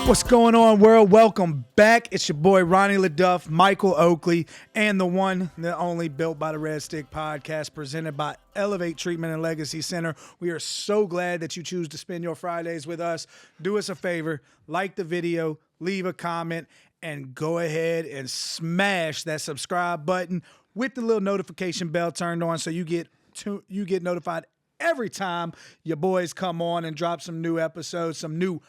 What's going on, world? Welcome back. It's your boy Ronnie LaDuff, Michael Oakley, and the one, the only Built by the Red Stick podcast presented by Elevate Treatment and Legacy Center. We are so glad that you choose to spend your Fridays with us. Do us a favor, like the video, leave a comment, and go ahead and smash that subscribe button with the little notification bell turned on so you get notified every time your boys come on and drop some new episodes, some new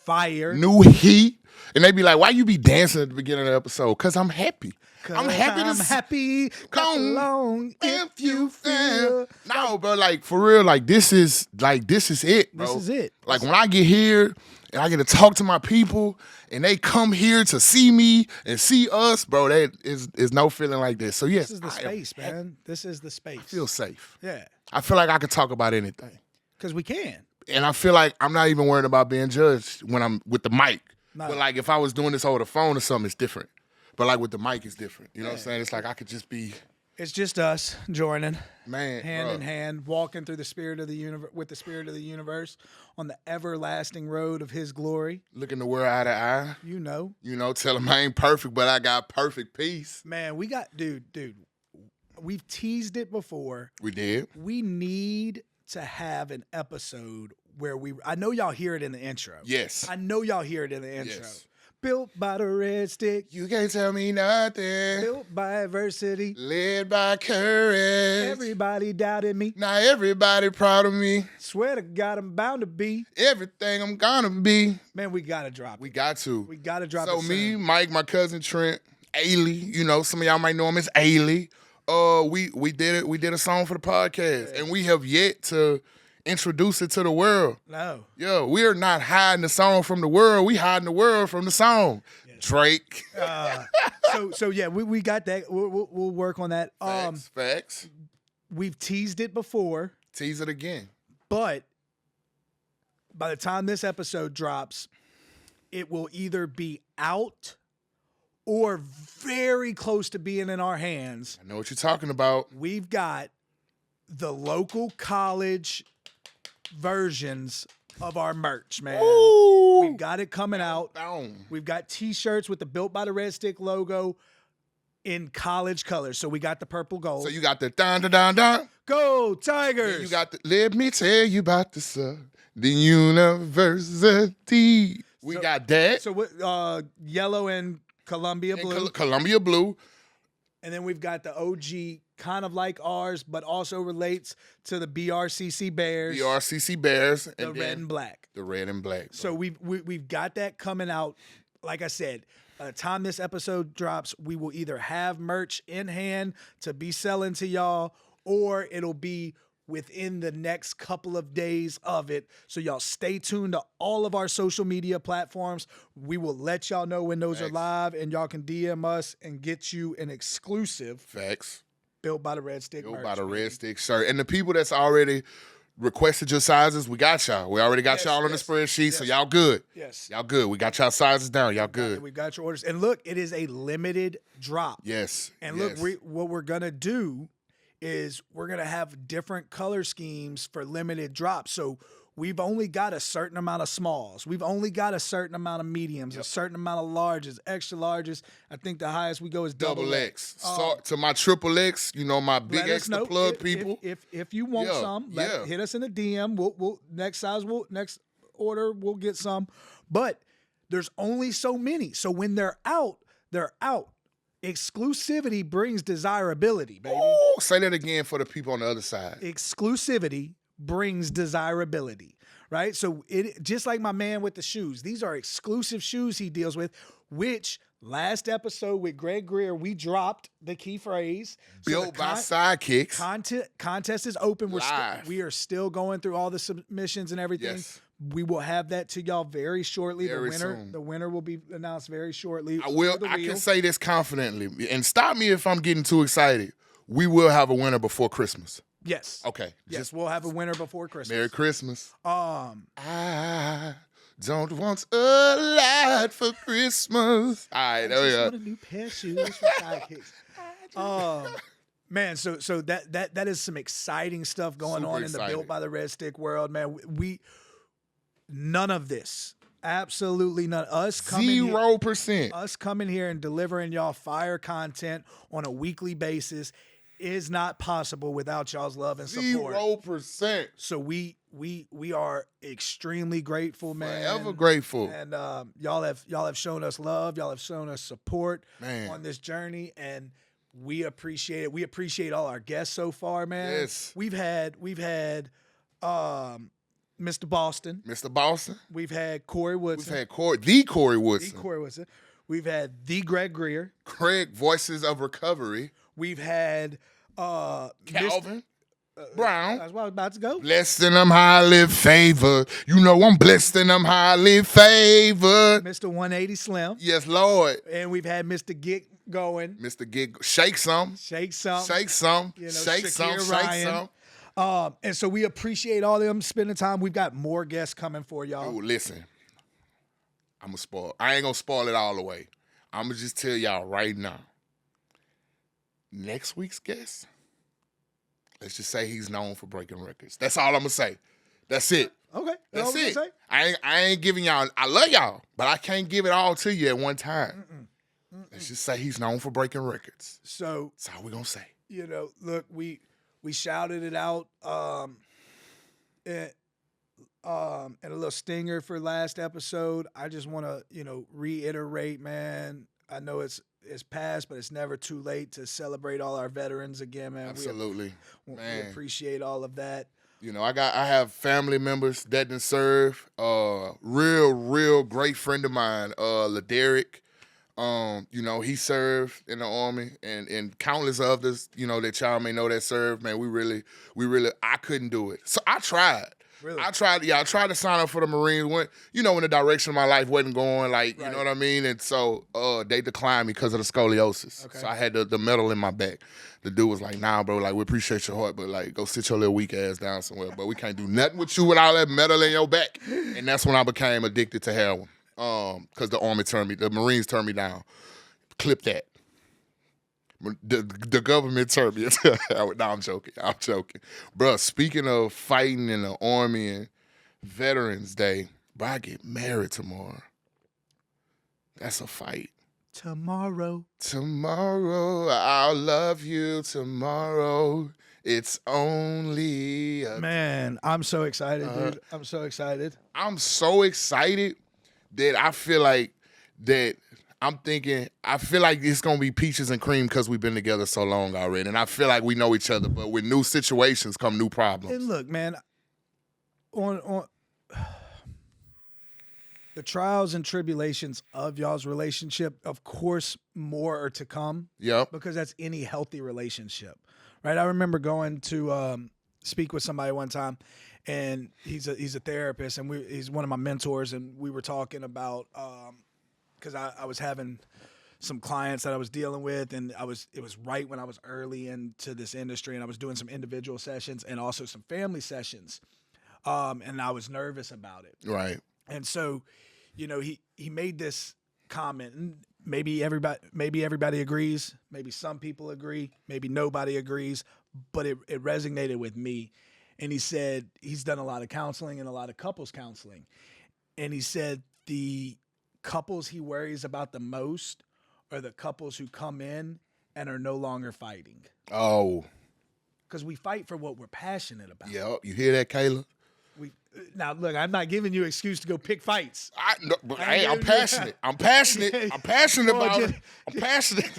fire. New heat. And they be like, why you be dancing at the beginning of the episode? Because I'm happy. I'm happy. Come along if you feel. No, bro, like, for real, like, this is it, bro. This is it. Like, when I get here and I get to talk to my people and they come here to see me and see us, bro, that is no feeling like this. So, yes. This is the space, man. This is the space. I feel safe. Yeah. I feel like I could talk about anything. Because we can. And I feel like I'm not even worried about being judged when I'm with the mic. No. But, like, if I was doing this over the phone or something, it's different. But, like, with the mic, it's different. You know what I'm saying? It's like I could just be. It's just us joining, man, hand bro. in hand, walking through the spirit of the universe, with the spirit of the universe on the everlasting road of His glory. Looking the world eye to eye. You know, tell them I ain't perfect, but I got perfect peace. Man, we got, dude, we've teased it before. We did. We need to have an episode where I know y'all hear it in the intro. Yes. I know y'all hear it in the intro. Yes. Built by the Red Stick. You can't tell me nothing. Built by adversity. Led by courage. Everybody doubted me. Now everybody proud of me. Swear to God, I'm bound to be. Everything I'm gonna be. Man, we got to drop it. We got to. We got to drop it So soon. me, Mike, my cousin Trent, Ailey, some of y'all might know him as Ailey. We did it. We did a song for the podcast. And we have yet to introduce it to the world. No. Yeah, we're not hiding the song from the world. We hiding the world from the song. Yeah. Drake. So yeah, we got that. We'll work on that. Facts. We've teased it before. Tease it again. But by the time this episode drops, it will either be out or very close to being in our hands. I know what you're talking about. We've got the local college versions of our merch, man. Ooh. We've got it coming out. We've got t-shirts with the Built by the Red Stick logo in college colors. So we got the purple gold. So you got the dun. Go Tigers. Then you got the let me tell you about the university. We got that. So what yellow and Columbia blue. Columbia blue. And then we've got the OG, kind of like ours, but also relates to the BRCC Bears. The red and black. The red and black. Bro. So we've got that coming out. Like I said, by the time this episode drops, we will either have merch in hand to be selling to y'all, or it'll be within the next couple of days of it. So y'all stay tuned to all of our social media platforms. We will let y'all know when those are live, and y'all can DM us and get you an exclusive Facts. Built by the Red Stick Built merch, by the Red Stick shirt. And the people that's already requested your sizes, we got y'all. We already got y'all on the spreadsheet, so y'all good. Yes. Y'all good. We got y'all sizes down. Y'all good. We got your orders. And look, it is a limited drop. Yes. And look, what we're going to do is we're going to have different color schemes for limited drops. So we've only got a certain amount of smalls. We've only got a certain amount of mediums, a certain amount of larges, extra larges. I think the highest we go is double X. So to my triple X, my big extra plug people. If you want some, hit us in the DM. We'll next order we'll get some. But there's only so many. So when they're out, they're out. Exclusivity brings desirability, baby. Ooh, say that again for the people on the other side. Exclusivity brings desirability, right? So it just like my man with the shoes. These are exclusive shoes he deals with, which last episode with Greg Greer, we dropped the key phrase. Built by sidekicks. Contest is open. We are still going through all the submissions and everything. Yes. We will have that to y'all very shortly. Soon. The winner will be announced very shortly. I can say this confidently, and stop me if I'm getting too excited. We will have a winner before Christmas. Yes. Okay. Yes, we'll have a winner before Christmas. Merry Christmas. I don't want a lot for Christmas. All right, there we go. I just want a new pair of shoes for sidekicks. Man, so that is some exciting stuff going on in the Built by the Red Stick world, man. None of this Absolutely none. Us coming here, 0%. us coming here and delivering y'all fire content on a weekly basis is not possible without y'all's love and support. 0%. So we are extremely grateful, man. Forever grateful. And y'all have shown us love. Y'all have shown us support Man. on this journey, and we appreciate it. We appreciate all our guests so far, man. Yes. We've had Mr. Boston. Mr. Boston. We've had Corey Woodson. We've had Corey Woodson. Corey Woodson. We've had the Greg Greer. Craig, Voices of Recovery. We've had Calvin Brown. That's where I was about to go. Blessed and I'm highly favored. You know I'm blessed and I'm highly favored. Mr. 180 Slim. Yes, Lord. And we've had Mr. Get Going. Mr. Gig, shake some. Shake some. Shake some. You know, Shake some. Shakir Shake Ryan. some. And so we appreciate all them spending time. We've got more guests coming for y'all. Oh, listen. I'm going to spoil. I ain't going to spoil it all the way. I'm going to just tell y'all right now. Next week's guest, let's just say he's known for breaking records. That's all I'm going to say. That's it. Okay. That's it. I ain't giving y'all, I love y'all, but I can't give it all to you at one time. Let's just say he's known for breaking records. So that's all we're going to say. You know, look, we shouted it out and a little stinger for last episode. I just want to, reiterate, man. I know it's past, but it's never too late to celebrate all our veterans again, man. Absolutely. We appreciate all of that. You know, I have family members that didn't serve. Real great friend of mine, LaDerrick. He served in the Army and countless others, that y'all may know that served. Man, we really, I couldn't do it. So I tried. Really? I tried to sign up for the Marines when the direction of my life wasn't going, right. You know what I mean? And so they declined me because of the scoliosis. Okay. So I had the metal in my back. The dude was like, nah, bro, we appreciate your heart, but go sit your little weak ass down somewhere. But we can't do nothing with you with all that metal in your back. And that's when I became addicted to heroin. Because the Marines turned me down. Clip that. The government turned me. No, I'm joking. Bro, speaking of fighting in the Army and Veterans Day, bro, I get married tomorrow. That's a fight. Tomorrow, I'll love you tomorrow. It's only man, I'm so excited, dude. I'm so excited. I'm so excited that I feel like it's going to be peaches and cream because we've been together so long already. And I feel like we know each other, but with new situations come new problems. And look, man, on the trials and tribulations of y'all's relationship, of course, more are to come. Yep. Because that's any healthy relationship, right? I remember going to speak with somebody one time, and he's a therapist, and he's one of my mentors, and we were talking about because I was having some clients that I was dealing with, and it was right when I was early into this industry, and I was doing some individual sessions and also some family sessions, and I was nervous about it. Right. And so, he made this comment, and maybe everybody agrees, maybe some people agree, maybe nobody agrees, but it resonated with me. And he said he's done a lot of counseling and a lot of couples counseling. And he said the couples he worries about the most are the couples who come in and are no longer fighting. Oh. Because we fight for what we're passionate about. Yep. You hear that, Kayla? Now, look, I'm not giving you an excuse to go pick fights. I'm passionate. I'm passionate about it. I'm passionate.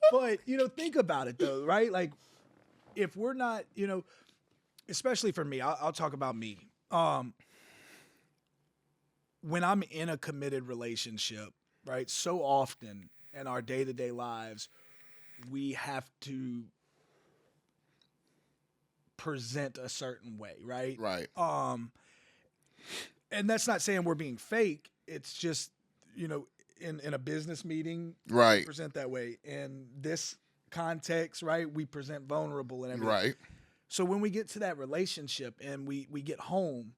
But, think about it, though, right? Like, if we're not, especially for me, I'll talk about me. When I'm in a committed relationship, right, so often in our day-to-day lives, we have to present a certain way, right? Right. And that's not saying we're being fake. It's just, in a business meeting, right, we present that way. In this context, right, we present vulnerable and everything. Right. So when we get to that relationship and we get home,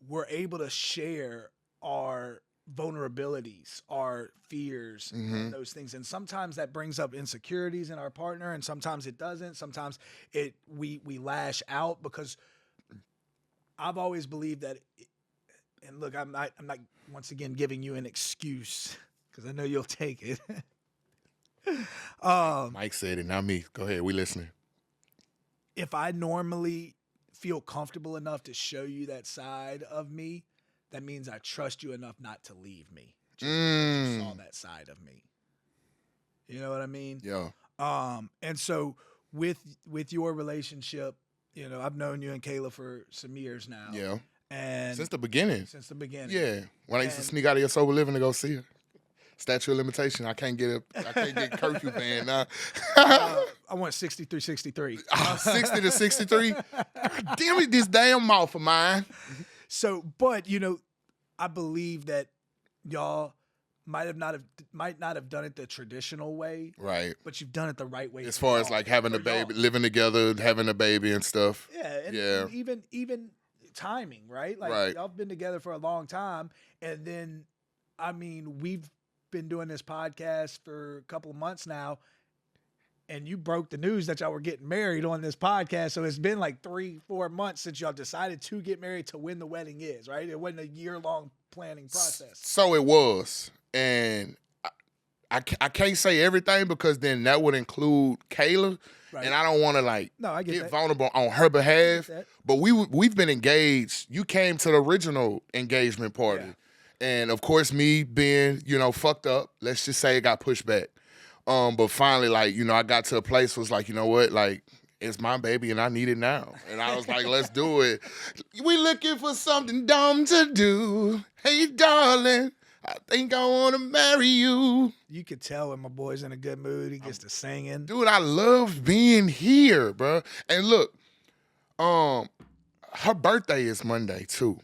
we're able to share our vulnerabilities, our fears, and those things. And sometimes that brings up insecurities in our partner, and sometimes it doesn't. Sometimes we lash out, because I've always believed that and look, I'm not once again giving you an excuse because I know you'll take it. Mike said it, not me. Go ahead, we listening. If I normally feel comfortable enough to show you that side of me, that means I trust you enough not to leave me. Just because you saw that side of me. You know what I mean? Yeah. And so with your relationship, you know, I've known you and Kayla for some years now. Yeah. And Since the beginning. Yeah. When I used to sneak out of your sober living to go see her. Statute of limitation. I can't get curfew ban now. I want 63. 60 to 63? God damn it, this damn mouth of mine. So, but, you know, I believe that y'all might not have done it the traditional way. Right. But you've done it the right way. As far as like having a baby, living together, having a baby and stuff. Yeah. And even timing, right? Like y'all been together for a long time. And then, I mean, we've been doing this podcast for a couple of months now, and you broke the news that y'all were getting married on this podcast. So it's been like 3-4 months since y'all decided to get married to when the wedding is, right? It wasn't a year-long planning process. So it was. And I can't say everything because then that would include Kayla. Right. And I don't want to get vulnerable on her behalf. But we've been engaged. You came to the original engagement party. Yeah. And of course, me being, fucked up, let's just say it got pushed back. But finally, I got to a place where it's like, you know what, it's my baby and I need it now. And I was like, let's do it. We looking for something dumb to do. Hey, darling, I think I want to marry you. You could tell when my boy's in a good mood. He gets to singing. Dude, I love being here, bro. And look, her birthday is Monday, too.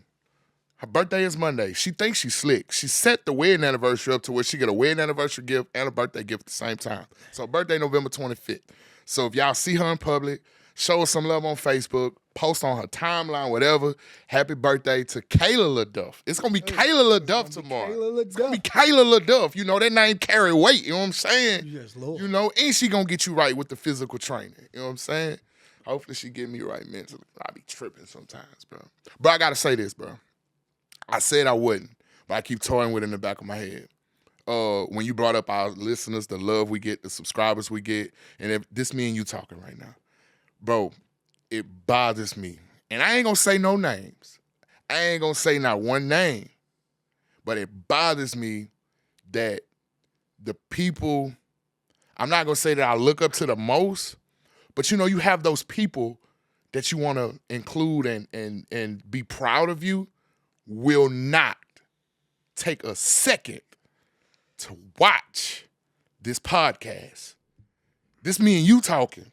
Her birthday is Monday. She thinks she's slick. She set the wedding anniversary up to where she get a wedding anniversary gift and a birthday gift at the same time. So birthday November 25th. So if y'all see her in public, show her some love on Facebook, post on her timeline, whatever. Happy birthday to Kayla LaDuff. It's going to be Kayla LaDuff tomorrow. It's going to be Kayla LaDuff. You know, that name carry weight. You know what I'm saying? Yes, Lord. You know, and she going to get you right with the physical training. You know what I'm saying? Hopefully she get me right mentally. I be tripping sometimes, bro. But I got to say this, bro. I said I wouldn't, but I keep toying with it in the back of my head. When you brought up our listeners, the love we get, the subscribers we get, and this me and you talking right now. Bro, it bothers me. And I ain't going to say no names. I ain't going to say not one name. But it bothers me that the people, I'm not going to say that I look up to the most, but you have those people that you want to include and be proud of you, will not take a second to watch this podcast. This me and you talking.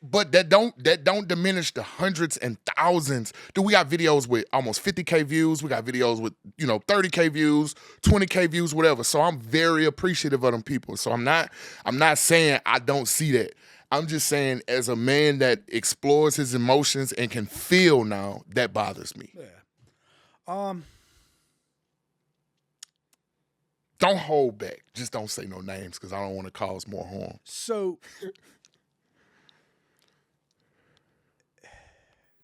But that don't diminish the hundreds and thousands. Dude, we got videos with almost 50K views. We got videos with, 30K views, 20K views, whatever. So I'm very appreciative of them people. So I'm not saying I don't see that. I'm just saying as a man that explores his emotions and can feel now, that bothers me. Yeah. Don't hold back. Just don't say no names because I don't want to cause more harm. So,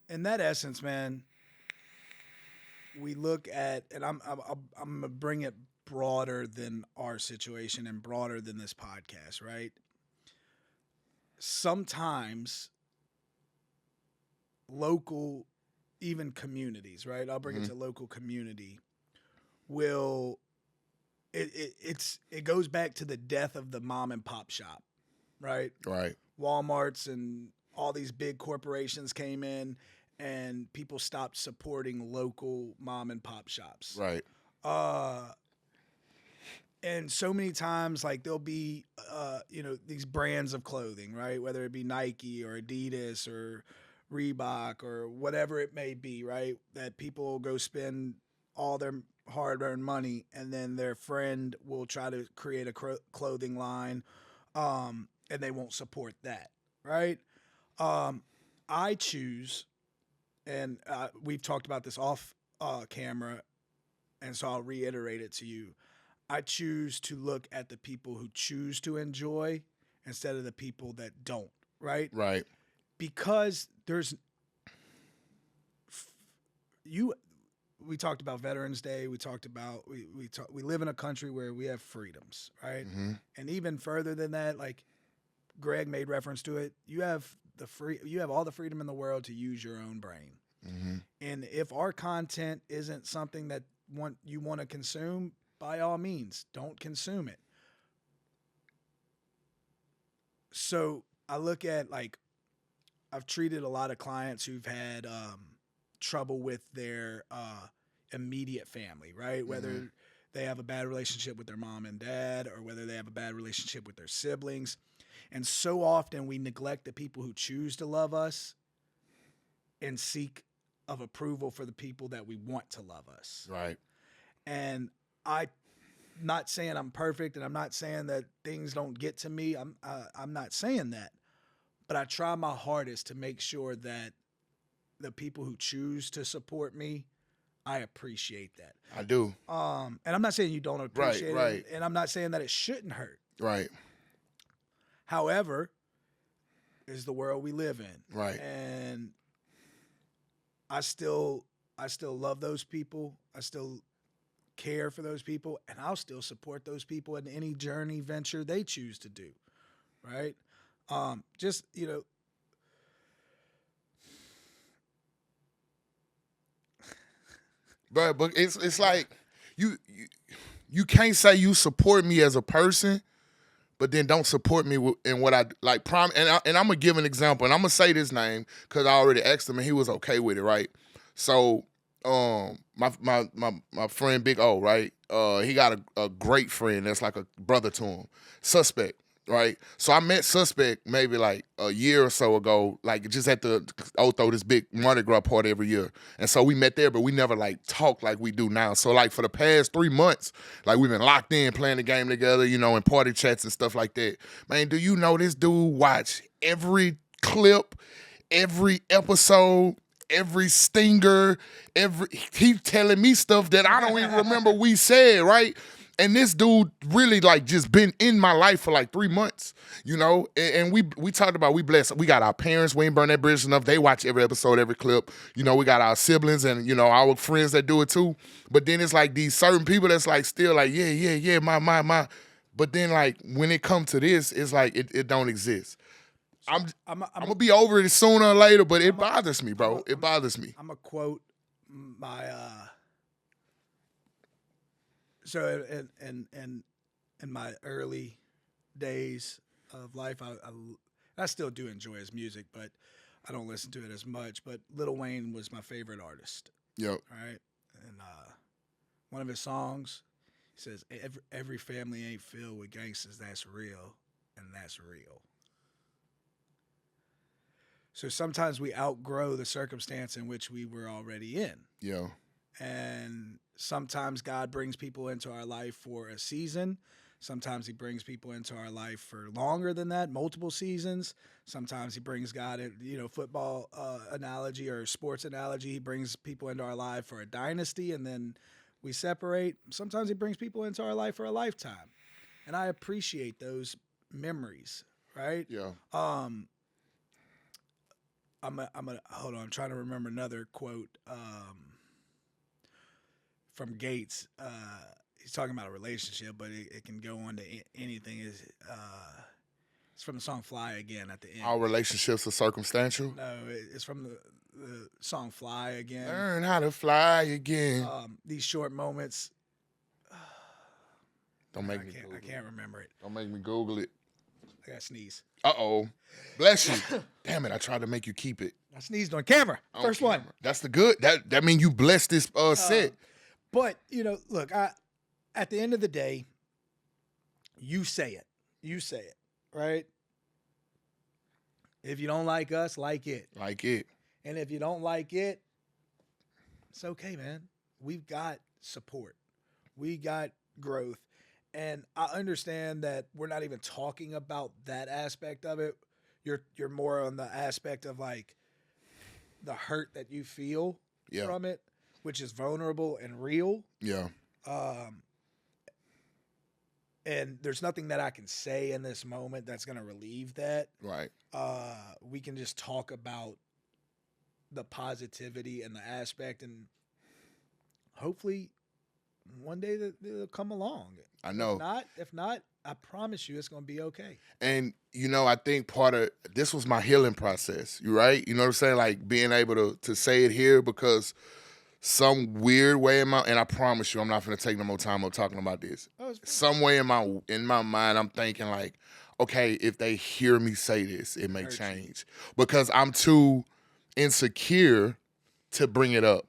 in that essence, man, we look at, and I'm gonna bring it broader than our situation and broader than this podcast, right? Sometimes local, even communities, right? I'll bring it to local community. It goes back to the death of the mom and pop shop, right? Right. Walmarts and all these big corporations came in, and people stopped supporting local mom and pop shops. Right. And so many times, there'll be, these brands of clothing, right? Whether it be Nike or Adidas or Reebok or whatever it may be, right? That people will go spend all their hard-earned money, and then their friend will try to create a clothing line, and they won't support that, right? I choose, and we've talked about this off camera, and so I'll reiterate it to you. I choose to look at the people who choose to enjoy instead of the people that don't, right? we talked about Veterans Day. We talked about we live in a country where we have freedoms, right? Mm-hmm. And even further than that, like Greg made reference to it, you have all the freedom in the world to use your own brain. Mm-hmm. And if our content isn't something that you want to consume, by all means, don't consume it. So I look at, like, I've treated a lot of clients who've had trouble with their immediate family, right? Whether they have a bad relationship with their mom and dad, or whether they have a bad relationship with their siblings. And so often we neglect the people who choose to love us and seek of approval for the people that we want to love us. Right. And I'm not saying I'm perfect, and I'm not saying that things don't get to me. I'm not saying that. But I try my hardest to make sure that the people who choose to support me, I appreciate that. I do. And I'm not saying you don't appreciate Right. it, and I'm not saying that it shouldn't hurt. Right. However, is the world we live in. Right. And I still love those people. I still care for those people, and I'll still support those people in any journey, venture they choose to do. Right? Just, but it's like you can't say you support me as a person, but then don't support me in what I like. And I'm gonna give an example, and I'm gonna say this name because I already asked him and he was okay with it, right? So, my friend Big O, right? He got a great friend that's like a brother to him, Suspect. Right, so I met Suspect maybe like a year or so ago, like just at the throw this big Mardi Gras party every year, and so we met there, but we never like talked like we do now. So like for the past 3 months, like we've been locked in playing the game together, and party chats and stuff like that. Man, do you know this dude watch every clip, every episode, every stinger, he telling me stuff that I don't even remember we said, right? And this dude really like just been in my life for like 3 months, and we talked about we blessed. We got our parents, we ain't burn that bridge enough. They watch every episode, every clip. We got our siblings and, our friends that do it too. But then it's like these certain people that's like still like, yeah, my. But then like when it comes to this, it's like it don't exist. I'm gonna be over it sooner or later, but it bothers me, bro. It bothers me. I'm gonna quote my so in my early days of life, I still do enjoy his music, but I don't listen to it as much. But Lil Wayne was my favorite artist. Yep. Right, and one of his songs, he says, "Every family ain't filled with gangsters. That's real, and that's real." So sometimes we outgrow the circumstance in which we were already in. Yeah. And sometimes God brings people into our life for a season. Sometimes he brings people into our life for longer than that, multiple seasons. Sometimes he brings God in, football analogy or sports analogy. He brings people into our life for a dynasty, and then we separate. Sometimes he brings people into our life for a lifetime. And I appreciate those memories, right? Yeah. I'm hold on. I'm trying to remember another quote from Gates. He's talking about a relationship, but it can go on to anything. It's from the song "Fly Again" at the end. All relationships are circumstantial. No, it's from the song "Fly Again." Learn how to fly again. These short moments. Don't make me. I can't remember it. Don't make me Google it. I got to sneeze. Uh-oh. Bless you. Damn it, I tried to make you keep it. I sneezed on camera. First one. That's the good. That means you blessed this set. But, look, at the end of the day, you say it. You say it, right? If you don't like us, like it. Like it. And if you don't like it, it's okay, man. We've got support. We got growth. And I understand that we're not even talking about that aspect of it. You're more on the aspect of like the hurt that you feel from it, which is vulnerable and real. Yeah. And there's nothing that I can say in this moment that's going to relieve that. Right. We can just talk about the positivity and the aspect. And hopefully one day they'll come along. I know. If not, I promise you it's going to be okay. And, I think part of this was my healing process. You right? You know what I'm saying? Like being able to say it here because some weird way and I promise you I'm not going to take no more time on talking about this. Some way in my mind I'm thinking like, okay, if they hear me say this, it may change. Because I'm too insecure to bring it up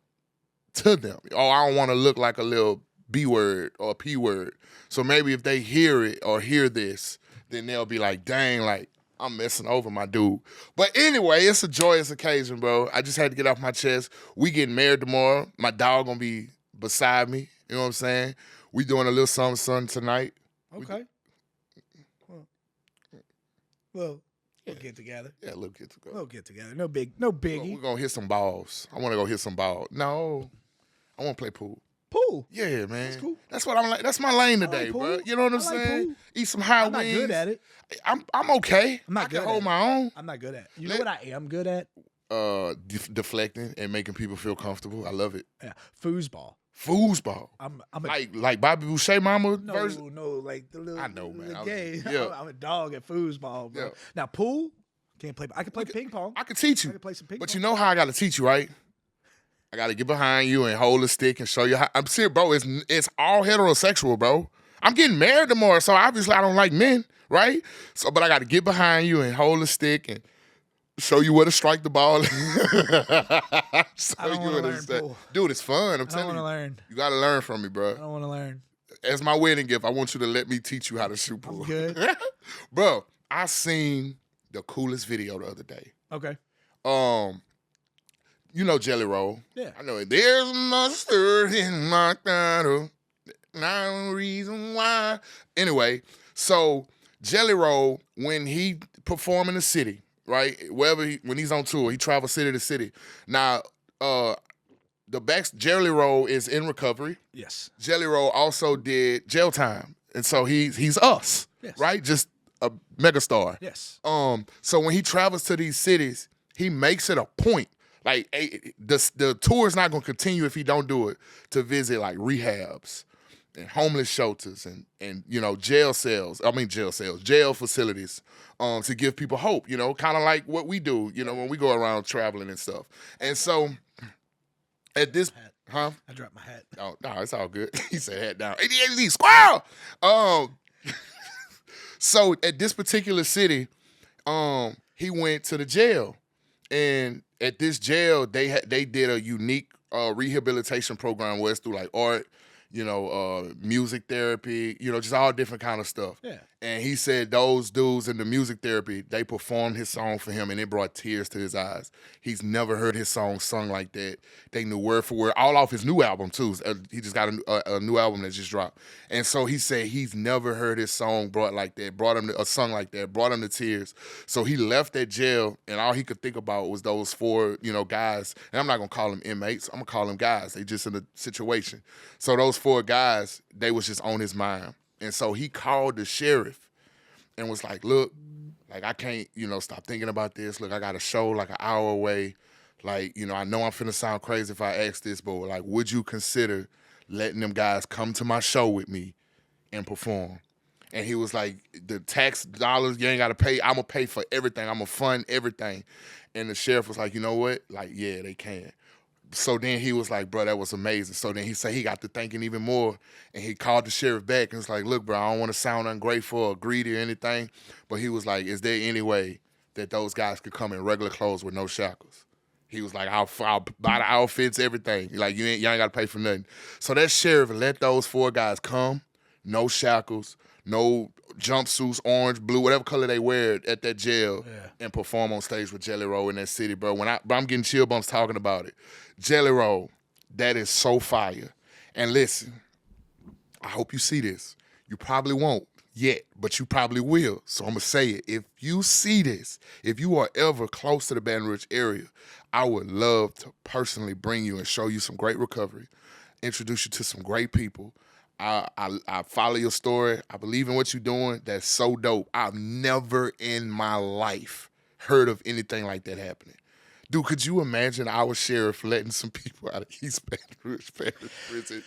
to them. Oh, I don't want to look like a little B word or a P word. So maybe if they hear it or hear this, then they'll be like, dang, like, I'm messing over my dude. But anyway, it's a joyous occasion, bro. I just had to get off my chest. We getting married tomorrow. My dog gonna be beside me. You know what I'm saying? We doing a little something tonight. Okay. We'll get together. Yeah, we'll get together. We'll get together. No biggie. We're gonna hit some balls. I wanna go hit some balls. No, I wanna play pool. Pool. Yeah, man. That's cool. That's what I'm like. That's my lane today, bro. You know what I'm saying? Pool. Eat some high wings. I'm not good at it. I'm okay. I can hold my own. I'm not good at it. You know what I am good at? Deflecting and making people feel comfortable. I love it. Yeah. Foosball. I'm like Bobby Boucher mama version. No, like the little. I know, man. Yeah. I'm a dog at foosball, bro. Yeah. Now pool, can't play. I can play ping pong. I can teach you. I can play some ping pong. But you know how I got to teach you, right? I got to get behind you and hold the stick and show you how. I'm serious, bro. It's all heterosexual, bro. I'm getting married tomorrow, so obviously I don't like men, right? So, but I got to get behind you and hold the stick and show you where to strike the ball. I don't want to learn pool. Dude, it's fun. I'm telling you. I don't want to learn. You got to learn from me, bro. I don't want to learn. As my wedding gift, I want you to let me teach you how to shoot pool. I'm good. Bro, I seen the coolest video the other day. Okay. You know Jelly Roll. Yeah. I know it. There's mustard in my cattle. No reason why. Anyway, so Jelly Roll, when he perform in the city, right? When he's on tour, he travels city to city. Now, Jelly Roll is in recovery. Yes. Jelly Roll also did jail time. And so he's us. Yes. Right? Just a megastar. Yes. So when he travels to these cities, he makes it a point. Like the tour is not going to continue if he don't do it, to visit like rehabs and homeless shelters and jail facilities to give people hope, kind of like what we do, when we go around traveling and stuff. And so at this, I dropped my hat. Oh, no, it's all good. He said hat down. ADHD, squirrel! So at this particular city, he went to the jail. And at this jail, they did a unique rehabilitation program where it's through like art, music therapy, just all different kind of stuff. Yeah. And he said those dudes in the music therapy, they performed his song for him and it brought tears to his eyes. He's never heard his song sung like that. They knew word for word, all off his new album too. He just got a new album that just dropped. And so he said he's never heard his song brought like that, brought him a song like that, brought him to tears. So he left that jail and all he could think about was those four, guys. And I'm not going to call them inmates. I'm going to call them guys. They just in a situation. So those four guys, they was just on his mind. And so he called the sheriff and was like, look, like I can't, stop thinking about this. Look, I got a show like an hour away. Like, I know I'm finna sound crazy if I ask this, but like, would you consider letting them guys come to my show with me and perform? And he was like, the tax dollars, you ain't gotta pay. I'm gonna pay for everything. I'm gonna fund everything. And the sheriff was like, you know what? Like, yeah, they can. So then he was like, bro, that was amazing. So then he said he got to thinking even more, and he called the sheriff back and was like, look, bro, I don't want to sound ungrateful or greedy or anything, but he was like, is there any way that those guys could come in regular clothes with no shackles? He was like, I'll buy the outfits, everything. Like, you ain't got to pay for nothing. So that sheriff let those four guys come, no shackles, no jumpsuits, orange, blue, whatever color they wear at that jail, and perform on stage with Jelly Roll in that city, bro. I'm getting chill bumps talking about it. Jelly Roll, that is so fire. And listen, I hope you see this. You probably won't yet, but you probably will. So I'm going to say it. If you see this, if you are ever close to the Baton Rouge area, I would love to personally bring you and show you some great recovery, introduce you to some great people. I follow your story. I believe in what you're doing. That's so dope. I've never in my life heard of anything like that happening. Dude, could you imagine our sheriff letting some people out of East Baton Rouge Parish Prison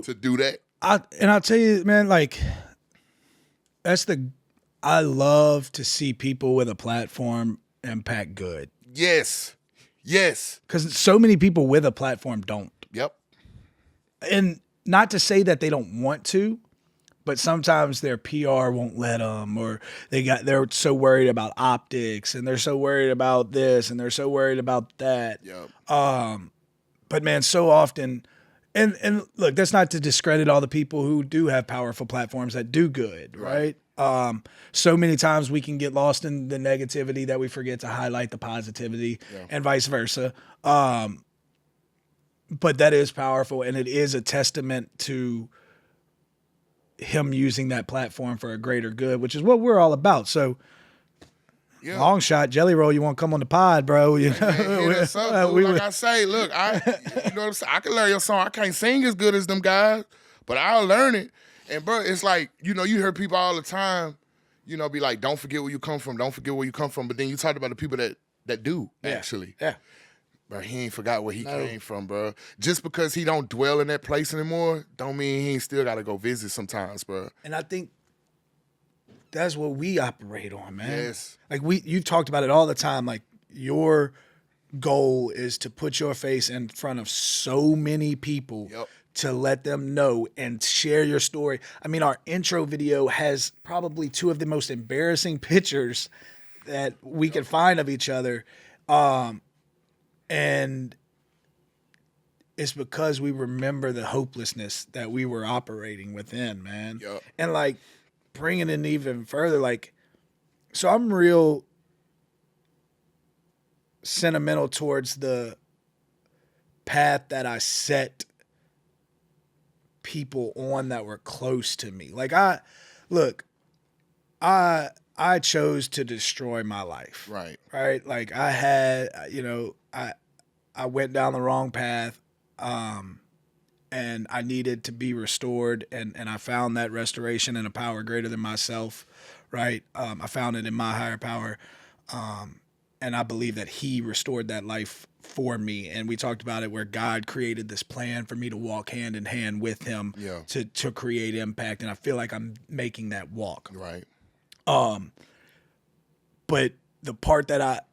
to do that? I'll tell you, man, like, I love to see people with a platform impact good. Yes. Because so many people with a platform don't. Yep. And not to say that they don't want to, but sometimes their PR won't let them, or they're so worried about optics, and they're so worried about this, and they're so worried about that. Yep. But man, so often, and look, that's not to discredit all the people who do have powerful platforms that do good, right? So many times we can get lost in the negativity that we forget to highlight the positivity, and vice versa. But that is powerful, and it is a testament to him using that platform for a greater good, which is what we're all about. So, long shot, Jelly Roll, you want to come on the pod, bro? You know? Like I say, look, you know what I'm saying? I can learn your song. I can't sing as good as them guys, but I'll learn it. And bro, it's like, you know, you hear people all the time, you know, be like, don't forget where you come from, don't forget where you come from. But then you talked about the people that do, actually. Yeah. Bro, he ain't forgot where he came from, bro. Just because he don't dwell in that place anymore, don't mean he ain't still got to go visit sometimes, bro. And I think that's what we operate on, man. Yes. Like you've talked about it all the time. Like your goal is to put your face in front of so many people to let them know and share your story. I mean, our intro video has probably two of the most embarrassing pictures that we can find of each other. And it's because we remember the hopelessness that we were operating within, man. Yep. And like bringing it even further, like, so I'm real sentimental towards the path that I set people on that were close to me. Like I chose to destroy my life. Right. Like I had, you know, I went down the wrong path, and I needed to be restored, and I found that restoration in a power greater than myself, right? I found it in my higher power, and I believe that he restored that life for me. And we talked about it where God created this plan for me to walk hand in hand with him to create impact, and I feel like I'm making that walk. Right. But the part that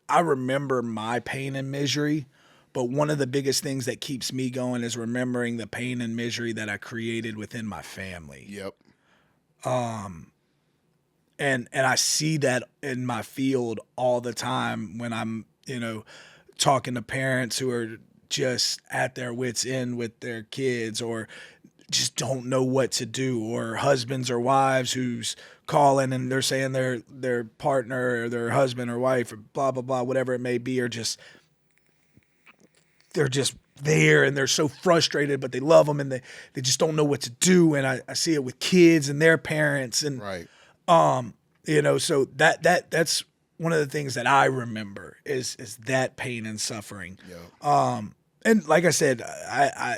I remember my pain and misery, but one of the biggest things that keeps me going is remembering the pain and misery that I created within my family. Yep. And I see that in my field all the time when I'm, you know, talking to parents who are just at their wits' end with their kids, or just don't know what to do, or husbands or wives who's calling and they're saying their partner or their husband or wife or blah, blah, blah, whatever it may be, or they're just there and they're so frustrated, but they love them and they just don't know what to do. And I see it with kids and their parents, and, you know, so that's one of the things that I remember is that pain and suffering. Yeah. And like I said,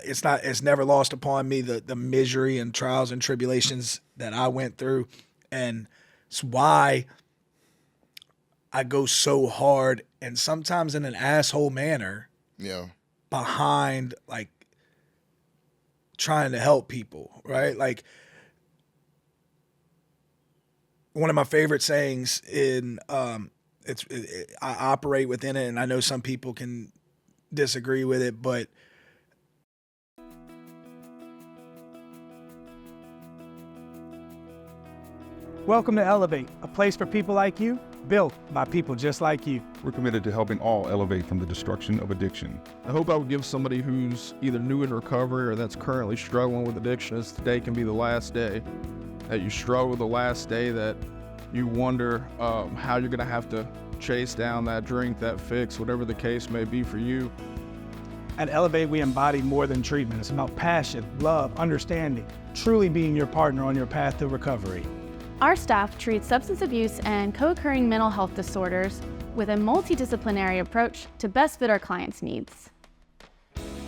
it's never lost upon me the misery and trials and tribulations that I went through, and it's why I go so hard and sometimes in an asshole manner. Behind like trying to help people, right? Like one of my favorite sayings in I operate within it, and I know some people can disagree with it, but welcome to Elevate, a place for people like you, built by people just like you. We're committed to helping all elevate from the destruction of addiction. I hope I would give somebody who's either new in recovery or that's currently struggling with addiction as today can be the last day. That you struggle the last day, that you wonder how you're gonna have to chase down that drink, that fix, whatever the case may be for you. At Elevate, we embody more than treatment. It's about passion, love, understanding, truly being your partner on your path to recovery. Our staff treats substance abuse and co-occurring mental health disorders with a multidisciplinary approach to best fit our clients' needs.